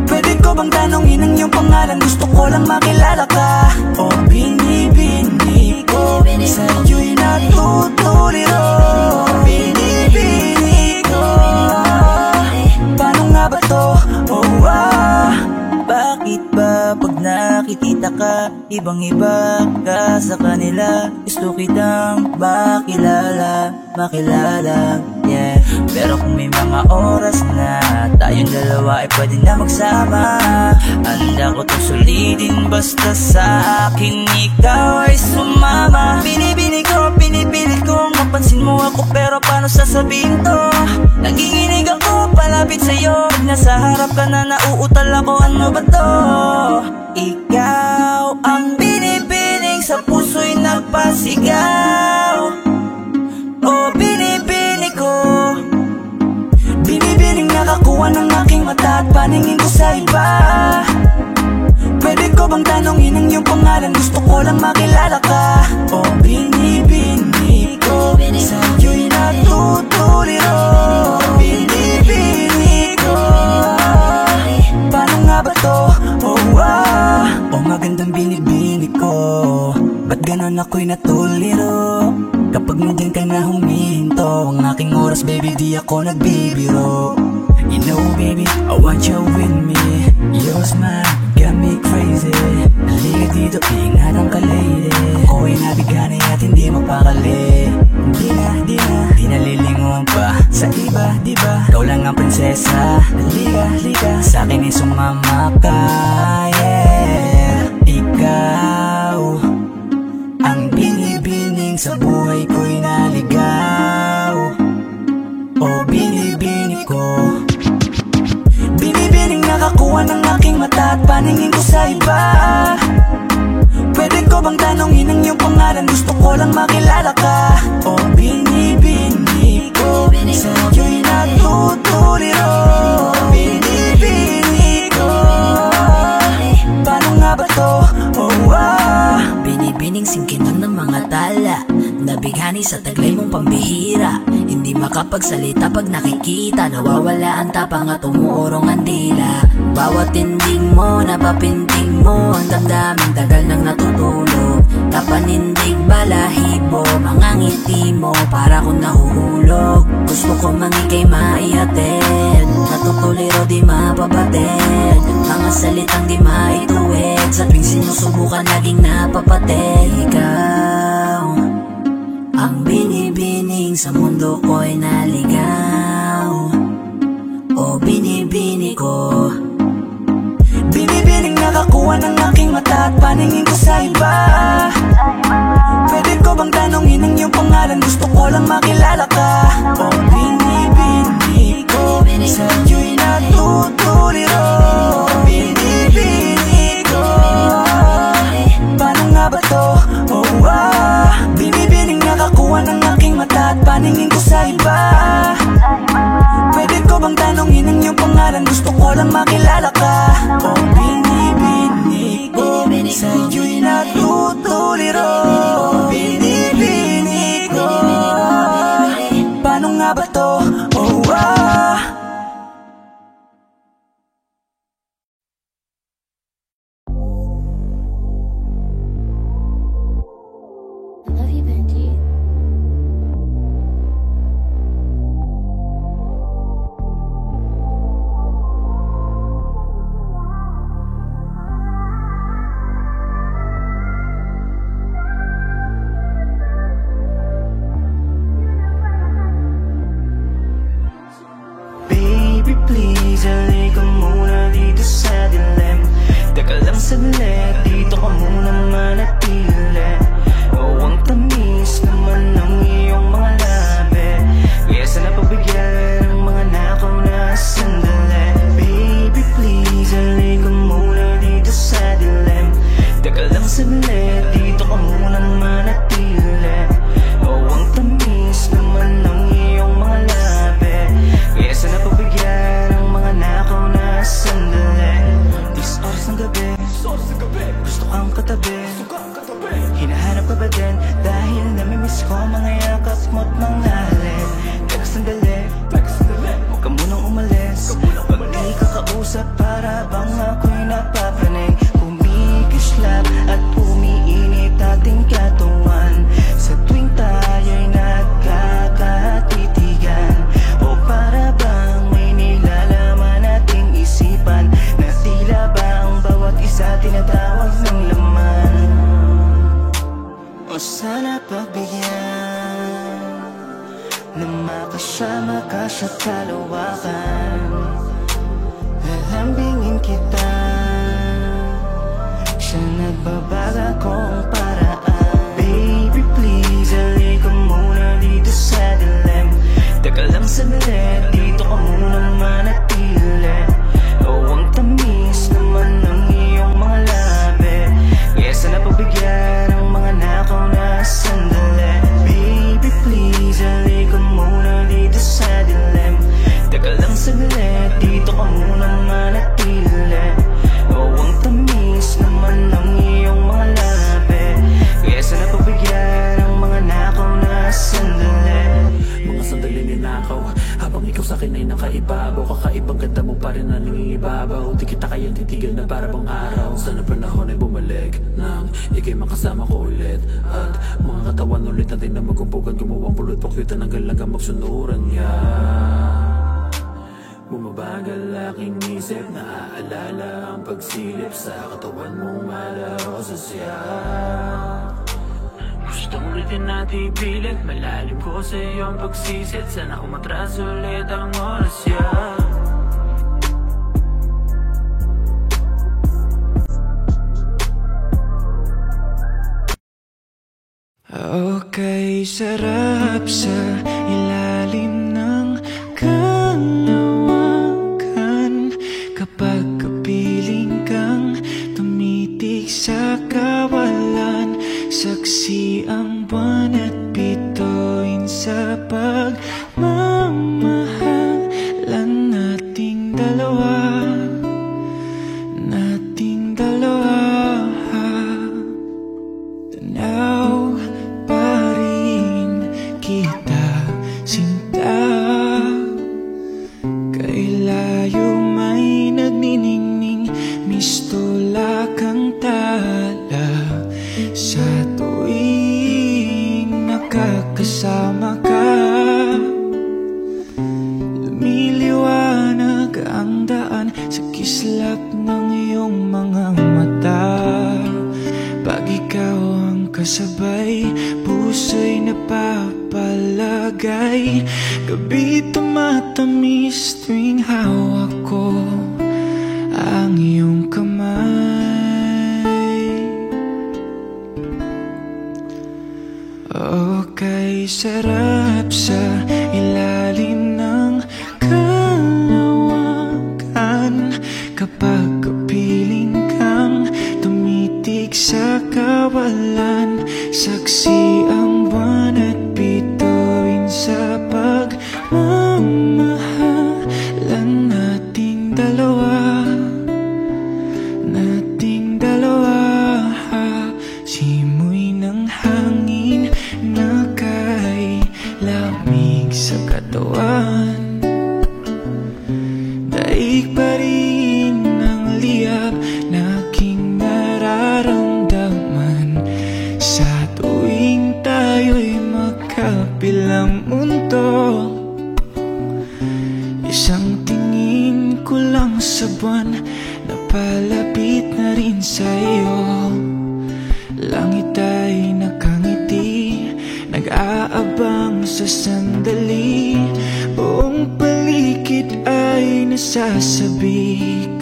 Pwede ko bang tanongin ang iyong pangalan? Gusto ko lang makilala ka. O binibini ko, sa'yo'y natutuliro. Binibini ko, paano nga ba to? Oh, bakit ba pag nakikita ka, ibang-iba ka sa kanila? Gusto kitang makilala, yeah. Pero kung may mga oras na tayong dalawa ay pwede na magsama, handa ko to sulitin basta sa akin ikaw ay sumama. Binibini ko, pinipilit kong mapansin mo ako, pero paano sasabihin to? Naginginig ako palapit sa'yo, pag nasa harap ka na nauutal ako, ano ba to? Ikaw ang binibining sa puso'y nagpasigaw. O binibini ko, binibining nakakuha ng aking mata at paningin ko sa iba. Pwede ko bang tanongin ang iyong pangalan? Gusto ko lang makilala ka. O binibini ko, sa'yo'y natutuliro. Binibini ko, paano nga ba to? Oh, magandang binibini ko, ba't ganon ako'y natuliro? Kapag nandyan ka na huminto, ang aking oras baby di ako nagbibiro. You know baby, I want you with me. Your smile got me crazy. Halika dito, ingatan ka lady. Ako'y nabigani at hindi mapakali. Di na lilingon pa sa iba, diba? Ikaw lang ang prinsesa. Halika, sa'kin ay sumama ka, yeah. Ikaw ang binibining sa buhay ko'y naligaw. O binibini ko, binibining nakakuha ng aking mata at paningin ko sa iba. Pwede ko bang tanongin ang iyong pangalan? Gusto ko lang makilala ka. O binibini ko, sa'yo'y natutuliro. Binibini ko, paano nga ba to? Binibining singkinang ng mga tala, nabighani sa taglay mong pambihira. Hindi makapagsalita pag nakikita, nawawala ang tapang at umuurong ang dila. Bawat tinding mo, napapinting mo, ang damdaming tagal nang natutulog. Kapanindig balahibo, mga ngiti mo, para kong nahuhulog. Gusto ko mangikay maihatid, natutuliro di mapabatid. Mga salitang di maituwid, sa tuwing sinusubukan laging napapatid. Ikaw ang binibining sa mundo ko'y naligaw. O binibini ko, binibining nakakuha ng aking mata at paningin ko sa iba. Pwede ko bang tanongin ang iyong pangalan? Gusto ko lang makilala ka. O binibini ko, sa'yo'y natutuliro. Binibini ko, paano nga ba to? Binibining nakakuha ng aking mata at paningin ko sa iba. Pwede ko bang tanongin ang iyong pangalan? Gusto ko lang makilala ka. O binibini ko, sa'yo'y natutuliro. Binibini ko, paano nga ba to? love you, Benji. Baby please, halika muna dito sa dilim. Teka lang saglit, dito ka muna manatili. Ang tamis naman ng iyong mga labi, kaya sana pabigyan ng mga nakaw na sandali. Baby please, halika muna dito sa dilim. Teka lang saglit, dito ka muna manatili. Ang tamis naman ng iyong mga labi, kaya sana pabigyan ng mga nakaw na sandali. Is oras ng gabi, gusto kang katabi. Hinahanap ka ba din? Dahil namimiss ko mga yakap mo't mga halin. Teka sandali, huwag ka munang umalis. Pag di ka kausap, para bang ako'y napapraning. Kumikislap at umiinit ating katawan sa tuwing tayo'y nagkakatitigan. O para bang may nilalaman ating isipan, na tila ba ang bawat isa tinatawag ng laman. O sana pagbigyan na makasama ka sa kalawakan. Lalambingin kita sa nagbabaga kong paraan. Baby please, halika muna dito sa dilim. Teka lang saglit, dito ka muna manatili. Ang tamis naman ng iyong mga labi, kaya sana pagbigyan ng mga nakaw na sandali. Baby please, halika muna dito sa dilim. Teka lang saglit, dito ka muna manatili. Ang tamis naman ng iyong mga labi, kaya sana pagbigyan ng mga nakaw na sandali. Mga sandali ninakaw, habang ikaw sa'kin ay nakaibabaw. Kakaibang ganda mo pa rin na nangingibabaw. Di kita kayang titigil na para bang araw. Sana panahon ay bumalik nang ika'y makasama ko ulit. At mga katawan ulit natin na magkumpugan. Gumawang pulot pakyutan hanggang lagang magsunuran niya. Bumabagal aking isip, naaalala ang pagsilip sa katawan mong malaro sa siya. Gusto ulitin natin pilit, malalim ko sa iyong pagsisit. Sana umatras ulit ang oras ya. Okay, sarap sa ilalim ng kalawakan kapag kapiling kang kislap ng iyong mga mata. Pag ikaw ang kasabay, puso'y napapalagay. Gabi tumatamis tuwing hawak ko ang iyong kamay. Okay, sarap sa ilalim ng kalawakan kapag kapiling kang tumitig sa kawalan. Saksi ang buwan at bituin sa pagmamahalan nating dalawa. Nating dalawa, simoy ng hangin na kay lamig sa katawan. Daig pa rin ang liyab na aking nararamdaman sa tuwing tayo'y magkabilang mundo. Isang tingin ko lang sa buwan, napalapit na rin sa iyo. Langit ay nakangiti, nag-aabang sa sandali. Buong paligid ay nasasabik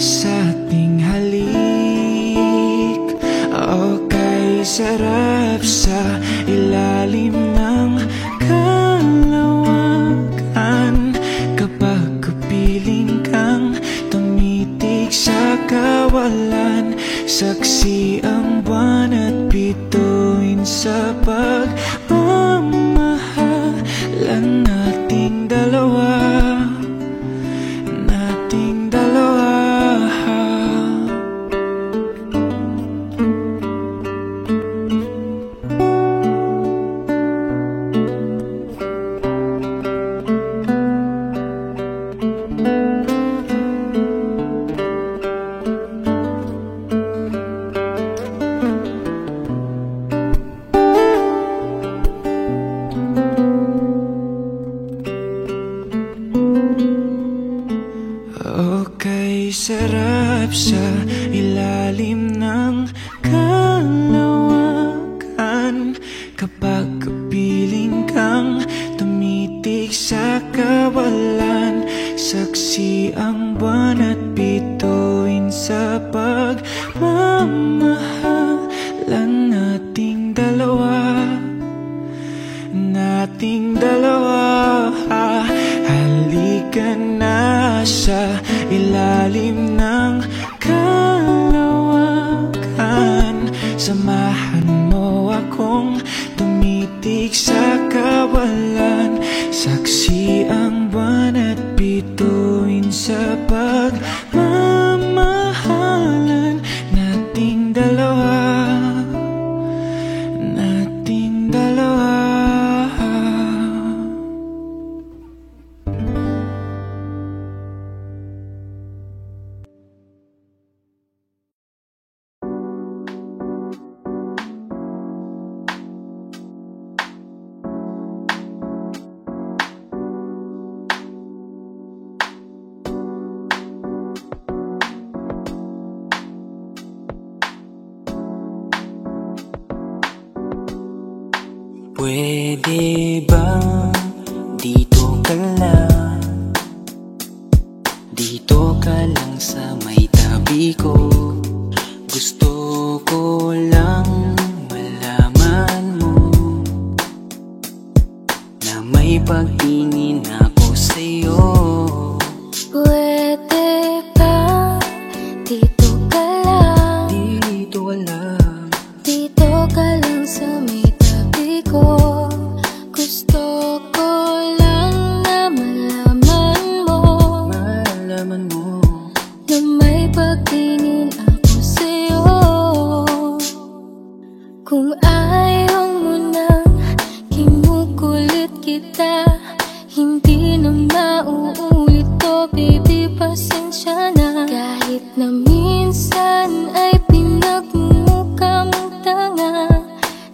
sa ating halik. Okay, sarap sa ilalim ng kalawakan kapag kapiling kang tumitig sa kawalan. Saksi ang buwan at bituin sa pagmamahalan nating dalawa. Nating dalawa. Okay, sarap sa ilalim ng kalawakan kapag kapiling kang tumitig sa kawalan. Saksi ang buwan at bituin sa pagmamahalan nating dalawa. Nating dalawa, halika na sa ilalim ng kalawakan. Samahan mo akong tumitig sa kawalan. Saksi ang buwan at bituin sa pagmamahalan nating dalawa. Nating dalawa. Pwede ba dito ka lang? Dito ka lang sa may tabi ko. Gusto ko lang malaman mo na may pagtingin ako sa'yo. Pwede ba dito ka lang? Dito ka lang. Dito ka lang sa may tabi ko. Gusto ko lang na malaman mo. Malaman mo na may pagtingin ako sa'yo. Kung ayaw mo nang kinukulit kita, hindi na mauulit to, baby, pasensya na. Kahit na minsan ay pinagmumukha mong tanga,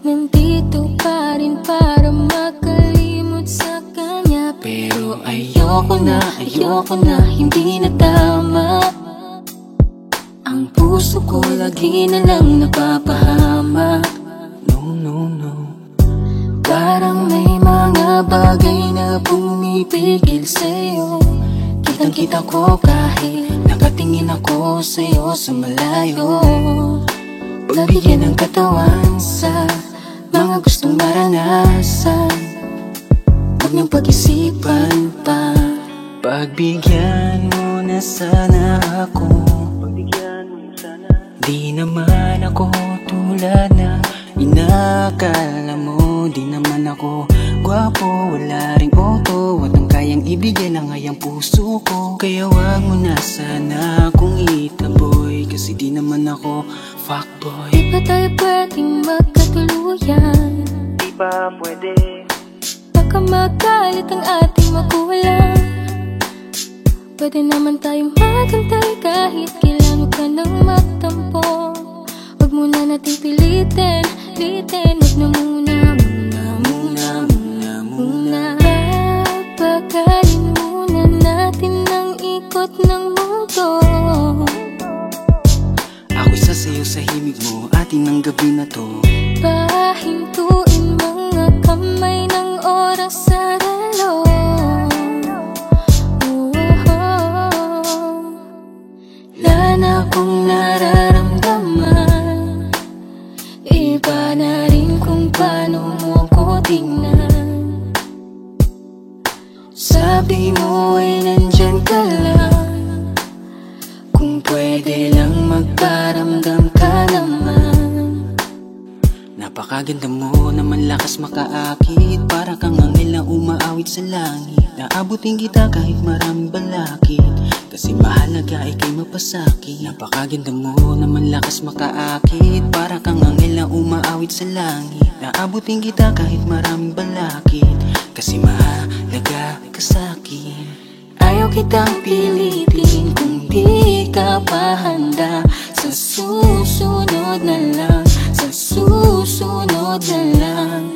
nandito pa rin para makalimot sa kanya. Pero ayoko na, hindi na tama. Ang puso ko lagi na lang napapahamak. No. Parang may mga bagay na pumipigil sa'yo. Kitang-kita ko kahit nakatingin ako sa'yo sa malayo. Pagbigyan ng katawan sa mga gustong maranasan, huwag niyong pag-isipan pa. Pagbigyan mo na sana ako. Di naman ako tulad na inakala mo. Di naman ako gwapo, wala ring auto, at ang kayang ibigay lang ay ang puso ko. Kaya wag mo na sana akong itaboy, kasi di naman ako fuckboy. Di ba tayo pwedeng magkatuluyan? Di ba pwede? Baka magalit ang ating magulang. Pwede naman tayong magantay kahit kailan mo ka nang magtampo. Huwag muna natin pilitin, huwag na muna. Papagalin muna natin ang ikot ng mundo. Ako'y sasayaw sa himig mo, atin ang gabi na to. Pahintuin mga kamay ng oras sa relo. Wala na akong nararamdaman. Iba na rin kung paano mo ko tingnan. Sabi mo ay nandyan ka lang. Kung pwede lang magparamdam ka naman. Napakaganda mo naman, lakas makaakit. Para kang anghel na umaawit sa langit. Naabutin kita kahit maraming balakid, kasi mahalaga ika'y mapasakit. Napakaganda mo naman, lakas makaakit. Para kang anghel na umaawit sa langit. Naabutin kita kahit maraming balakid, kasi mahalaga ka sa'kin. Ayaw kitang pilitin kung di ka pa handa. Sa susunod na lang, sa susunod na lang.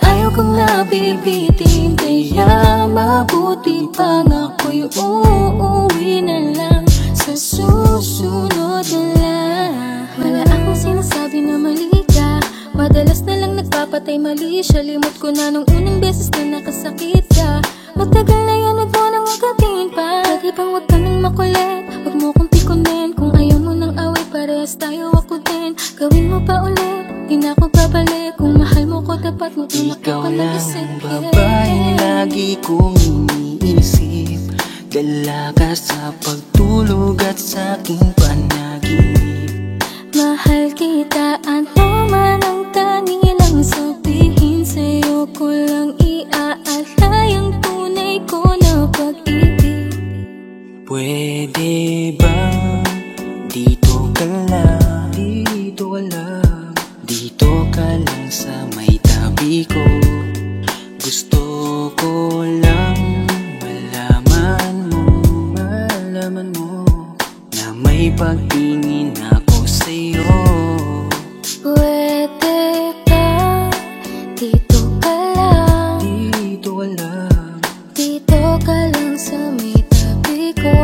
Ayaw kong nabibitin, kaya mabuti pang ako'y uuwi na lang. Sa susunod na lang. Wala akong sinasabi na mali ka. Madalas na lang nagpapatay mali siya. Limot ko na nung unang beses na nakasakit ka. Matagal na yan, huwag mo nang agatin pa. Pwede bang huwag ka nang makulit, huwag mo kong pikunin. Kung ayaw mo nang away, parehas tayo ako din. Gawin mo pa ulit, di na ako babalik. Kung mahal mo ko, dapat mo ito ikaw lang ang babaeng lagi kong iniisip. Dala ka sa pagtulog at sa aking panaginip. Mahal kita, ano man ang tangilang sabihin. Sa'yo ko lang iaalay ang tunay ko na pag-ibig. Pwede bang dito ka lang, dito ka lang sa may tabi ko. Gusto ko lang malaman mo na may pagtingin ako sa'yo. Pwede ba dito ka lang, dito ka lang sa may tabi ko.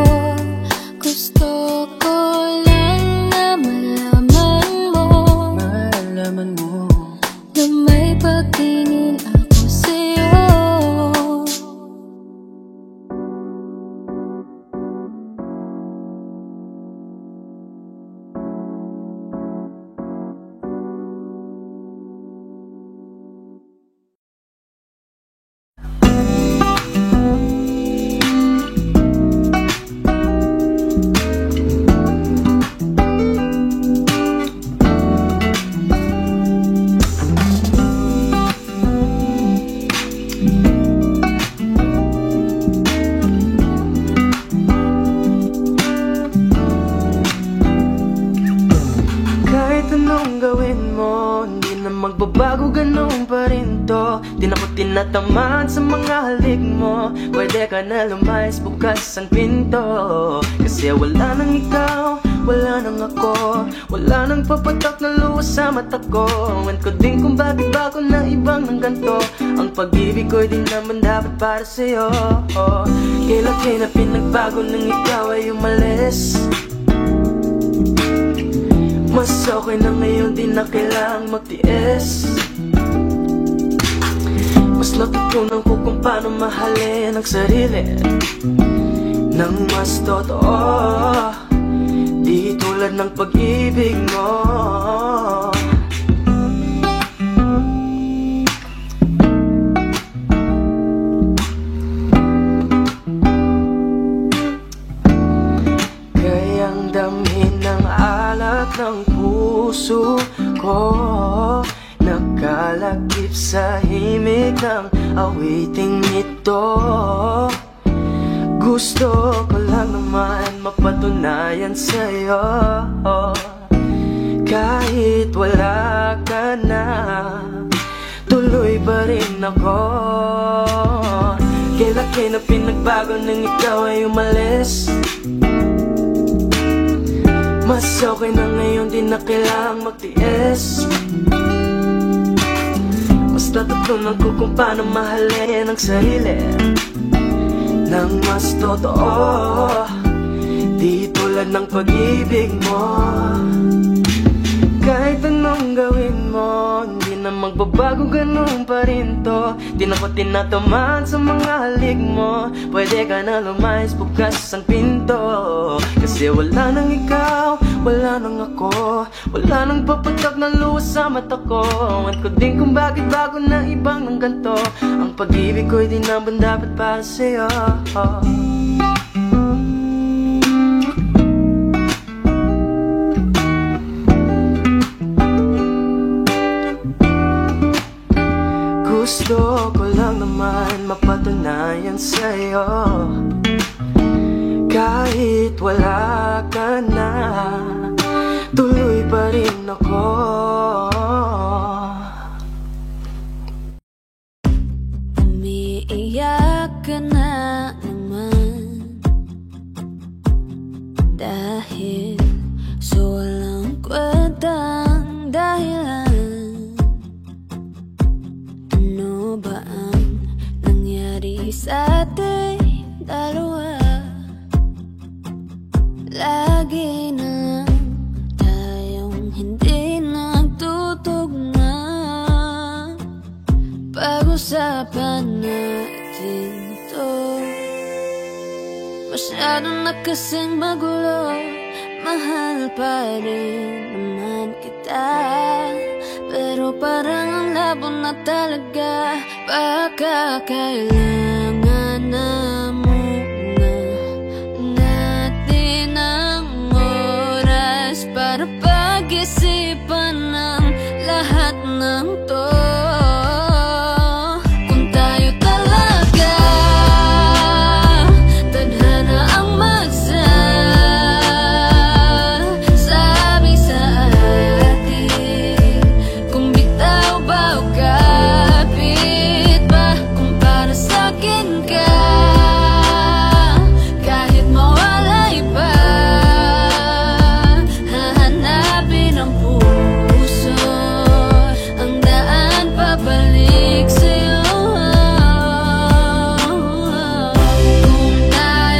Gusto ko lang na malaman mo na may pagtingin ako sa'yo. Magbabago, ganun pa rin to. Di na ko tinatamad sa mga halik mo. Pwede ka na lumayas, bukas ang pinto. Kasi wala nang ikaw, wala nang ako. Wala nang papatak na luha sa mata ko. Ewan ko din kung bakit ba ako na ibang ng ganto. Ang pag-ibig ko'y di naman dapat para sa'yo. Kailan na pinagbago nang ikaw ay umalis. Mas okay na ngayon, di na kailangang magtiis. Mas natutunan ko kung paano mahalin ang sarili nang mas totoo, di tulad ng pag-ibig mo. Kayang damhin ng alat ng puso ko, nakalakip sa himig ng awiting ito. Gusto ko lang naman mapatunayan sa'yo, kahit wala ka na, tuloy pa rin ako. Kailan na pinagbago nang ikaw ay umalis. Mas okay na ngayon, di na kailangang magtiis. Mas natutunan ko kung paano mahalin ang sarili nang mas totoo, di tulad ng pag-ibig mo. Kahit anong gawin mo, hindi na magbabago, ganun pa rin to. Di na ko tinatamaan sa mga halik mo. Pwede ka na lumayas, bukas ang pinto. Kasi wala nang ikaw, wala nang ako. Wala nang papatak na luha sa mata ko. Ewan ko din kung bakit bago na ibang ng ganto. Ang pag-ibig ko'y di naman dapat para sa'yo. Gusto ko lang naman mapatunayan sa'yo, kahit wala ka na, tuloy pa rin ako. Umiiyak ka na naman dahil sa walang kwentang dahilan. Ano ba ang nangyari sa ating dalawa? Lagi na lang tayong hindi nagtutugma. Pag-usapan natin to, masyado na kasing magulo. Mahal pa rin naman kita, pero parang ang labo na talaga. Baka kailangan na muna natin ang oras para pag-isipan ng lahat ng to. Kung tayo talaga tadhana ang magsasabi sa atin, kung bitaw ba o kapit ba, kung para sa'kin ka, kahit mawalay pa, hahanapin ang puso, ang daan pabalik sa'yo. Kung tayo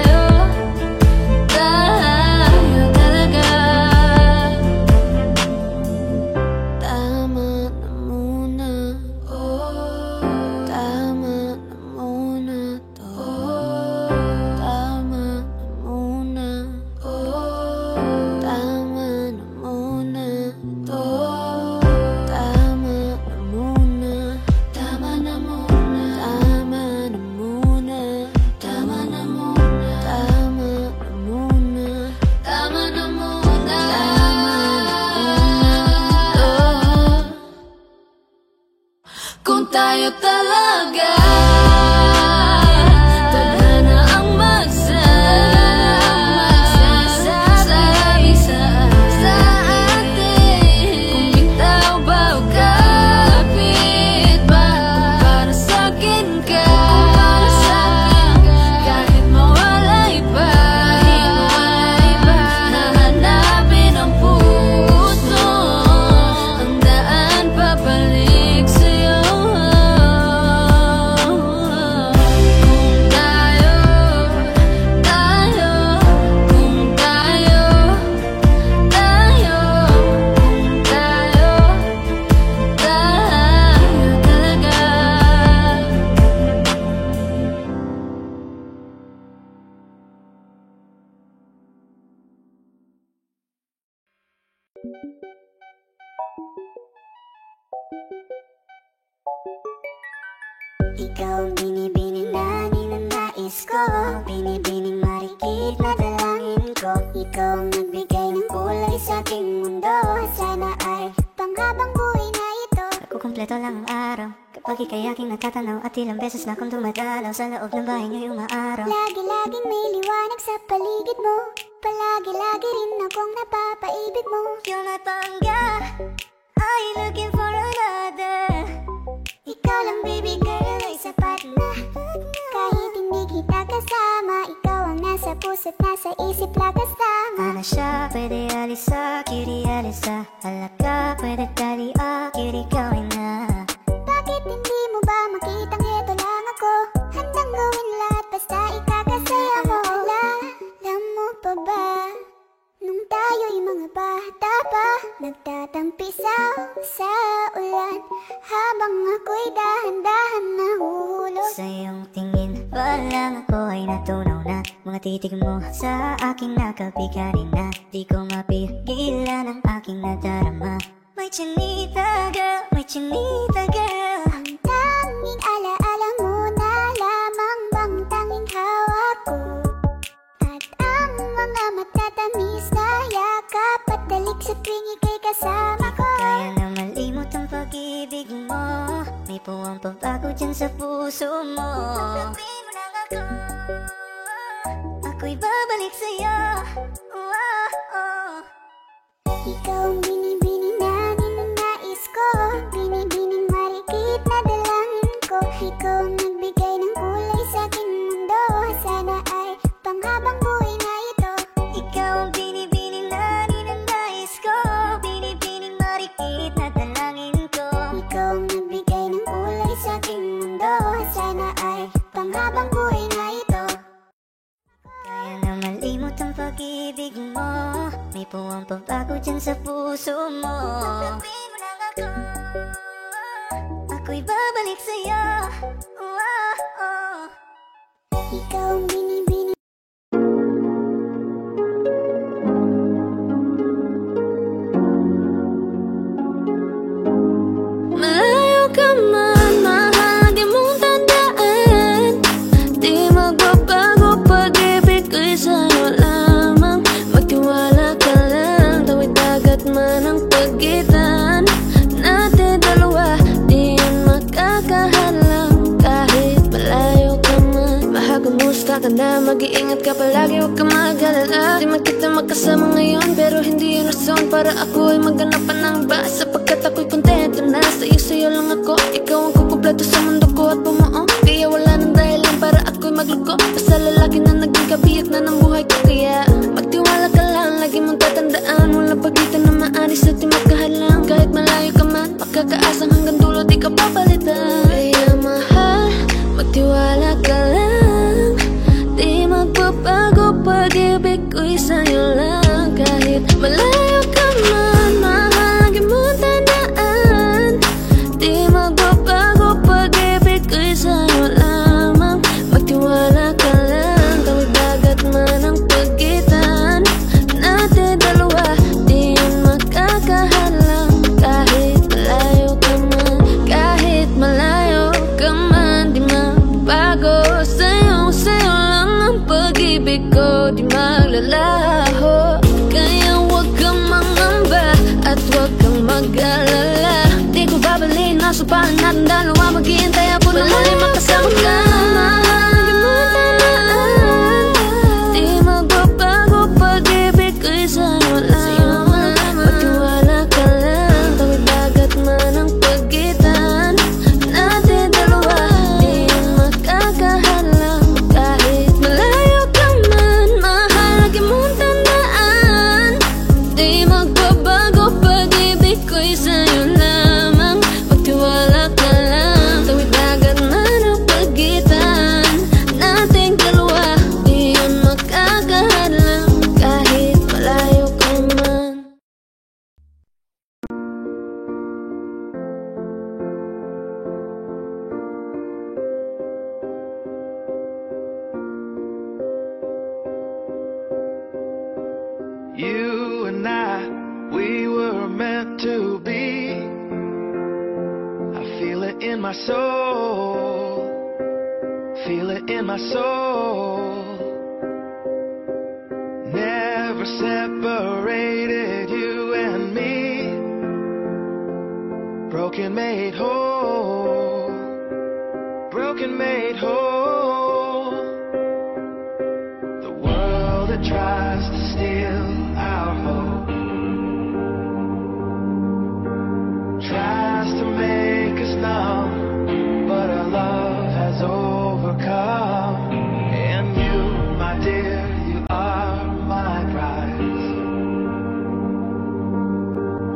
talaga, tama na muna. Tama na muna to. Tama na muna. Tama na muna to. Tama na muna. Tama na muna. Tama na muna. Tama na muna. Tama na muna. Tama na muna. Kung tayo talaga tadhana ang magsasabi sa atin, kung bitaw ba o kapit ba, kung para sa'kin Ikaw ang binibining na ninanais ko, binibining marikit na dalangin ko. Ikaw ang nagbigay ng kulay sa aking mundo, sana ay panghabang buhay na ito. Kukumpleto lang ang araw kapag ika'y aking natatanaw, at ilang beses na akong dumadalaw sa loob ng bahay niyo'y umaaraw. Lagi-laging may liwanag sa paligid mo, palagi-lagi rin akong napapaibig mo. You're my pangga, are you looking for another? Ikaw lang baby girl ay sapat na, kahit hindi kita kasama. Ikaw ang nasa puso't nasa isip lakas tama. Ano siya, pwede alisa, cutie alisa. Halaka, pwede tali, cutie gawin na. Bakit hindi mo ba makitang heto lang ako? Handang gawin lahat basta ikakasaya mo. Alam mo pa ba, nung tayo'y mga bata pa, nagtatampisaw sa ulan, habang ako'y dahan-dahan nahuhulog. Sa iyong tingin pa lang ako ay natunaw na, mga titig mo sa aking nakabigarin na, di ko mapigilan ang aking nadarama. May chinita girl, may chinita girl. Ang tanging alaala mo na lamang bang tanging hawak ko, at ang mga matatamis na yakap at dalik sa tuwing ika'y kasama ko. Kaya na malimot ang pag-ibig mo, may puwang pagbago dyan sa puso mo. Tanggapin mo lang ako, ako'y babalik sa'yo. Ikaw ang binibining na ninanais ko, binibining marikit na dalangin ko. Ikaw ang nagbigay ng kulay sa aking mundo, sana ay panghabang buhay na ito. Ikaw ang binibining na ninanais ko, binibining marikit na dalangin ko. Ikaw ang nagbigay ng kulay sa aking mundo, sana ay panghabang buhay na ito. Kaya na malimot ang pag-ibig mo, may puwang pagbago dyan sa puso mo. Tanggapin mo lang ako, ako'y babalik sa'yo. Ikaw ang binibining. Malayo ka man, mahagi mong tandaan, di magbabago pag-ibig ko'y sa'yo lamang. Magtiwala ka lang, tawid dagat man ang pagitan natin dalawa, di yan makakahalang. Kahit malayo ka man, mahagumusta ka na, mag-iingat ka palagi, huwag ka mag-alala. Di man kita magkasama ngayon, pero hindi yun rason para ako ay maganapan ng iba, sapagkat ako'y kontento na sa'yo lang ako. Ikaw ang kukumpleto sa mundo ko at bumuo, kaya wala nang dahilan para ako'y magluko. Basta lalaki na naging kabiyak na ng buhay ko, kaya magtiwala ka lang, lagi mong tatandaan, walang pagitan na maanis at di magkahalang. Kahit malayo ka man, makakaasang hanggang dulo di ka papalitan. Kaya mahal, magtiwala ka lang, di magbabago pag-ibig ko'y sa'yo lang. Kahit malayo ka man, mahagi mong tandaan, di magbabago pag-ibig ko'y sa'yo lamang. Magtiwala ka lang, tawid dagat man ang pagitan natin dalawa, di yan makakahalang. Kahit malayo ka man, kahit malayo ka man, di magbago sa'yo lang ang pag-ibig ko, di maglalaho. Kaya huwag kang mangamba at huwag kang mag-alala, di ko babalik na supalan natin dalawa, maghihintay ako na muli makasama ka. Mahagi mo tandaan, di magbabago pag-ibig ko'y sa'yo lamang. Magtiwala ka lang, tawid dagat man ang pagitan natin dalawa, di yan makakahalang. Kahit malayo ka man, mahagi mong tandaan, di magbabago pag-ibig ko'y sa'yo lamang. Magtiwala ka lang, tawid dagat man ang pagitan nating dalawa, di yan makakahalang. Kahit malayo ka man. You and I, we were meant to be. I feel it in my soul. feel it in my soul. Never separated you and me. Broken made whole. Broken made whole. The world that tries to steal our hope tries to make us numb, but our love has overcome. And you, my dear, you are my prize.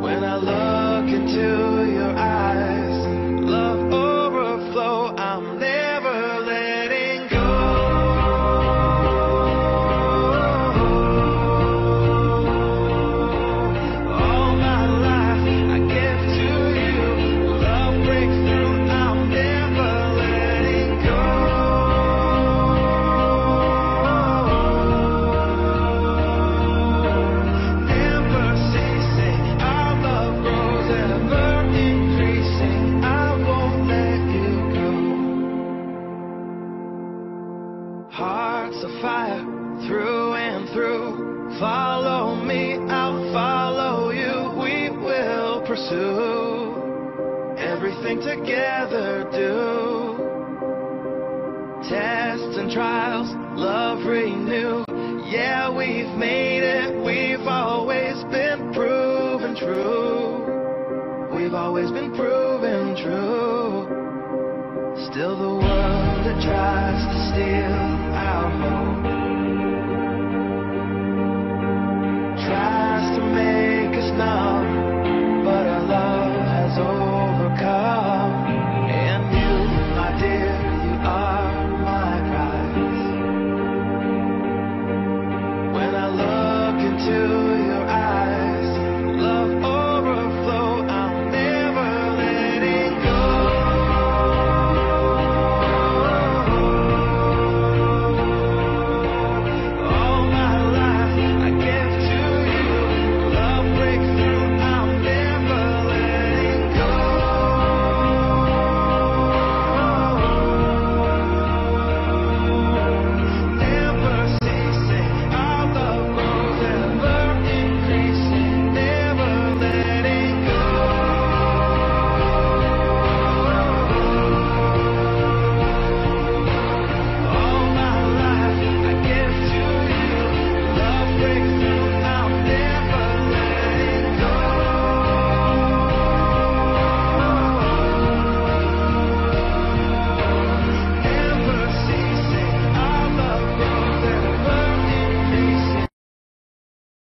When I look into your eyes, love overflow, I'm never letting go. All my life I give to you. Love breaks through, I'm never letting go. Never ceasing, our love grows ever increasing. I won't let you go. Hearts of fire through and through. Follow me, I'll follow you. We will pursue everything together. Do tests and trials, love renew. Yeah, we've made it. We've always been proven true. We've always been proven true. Still the world that tries to steal our hope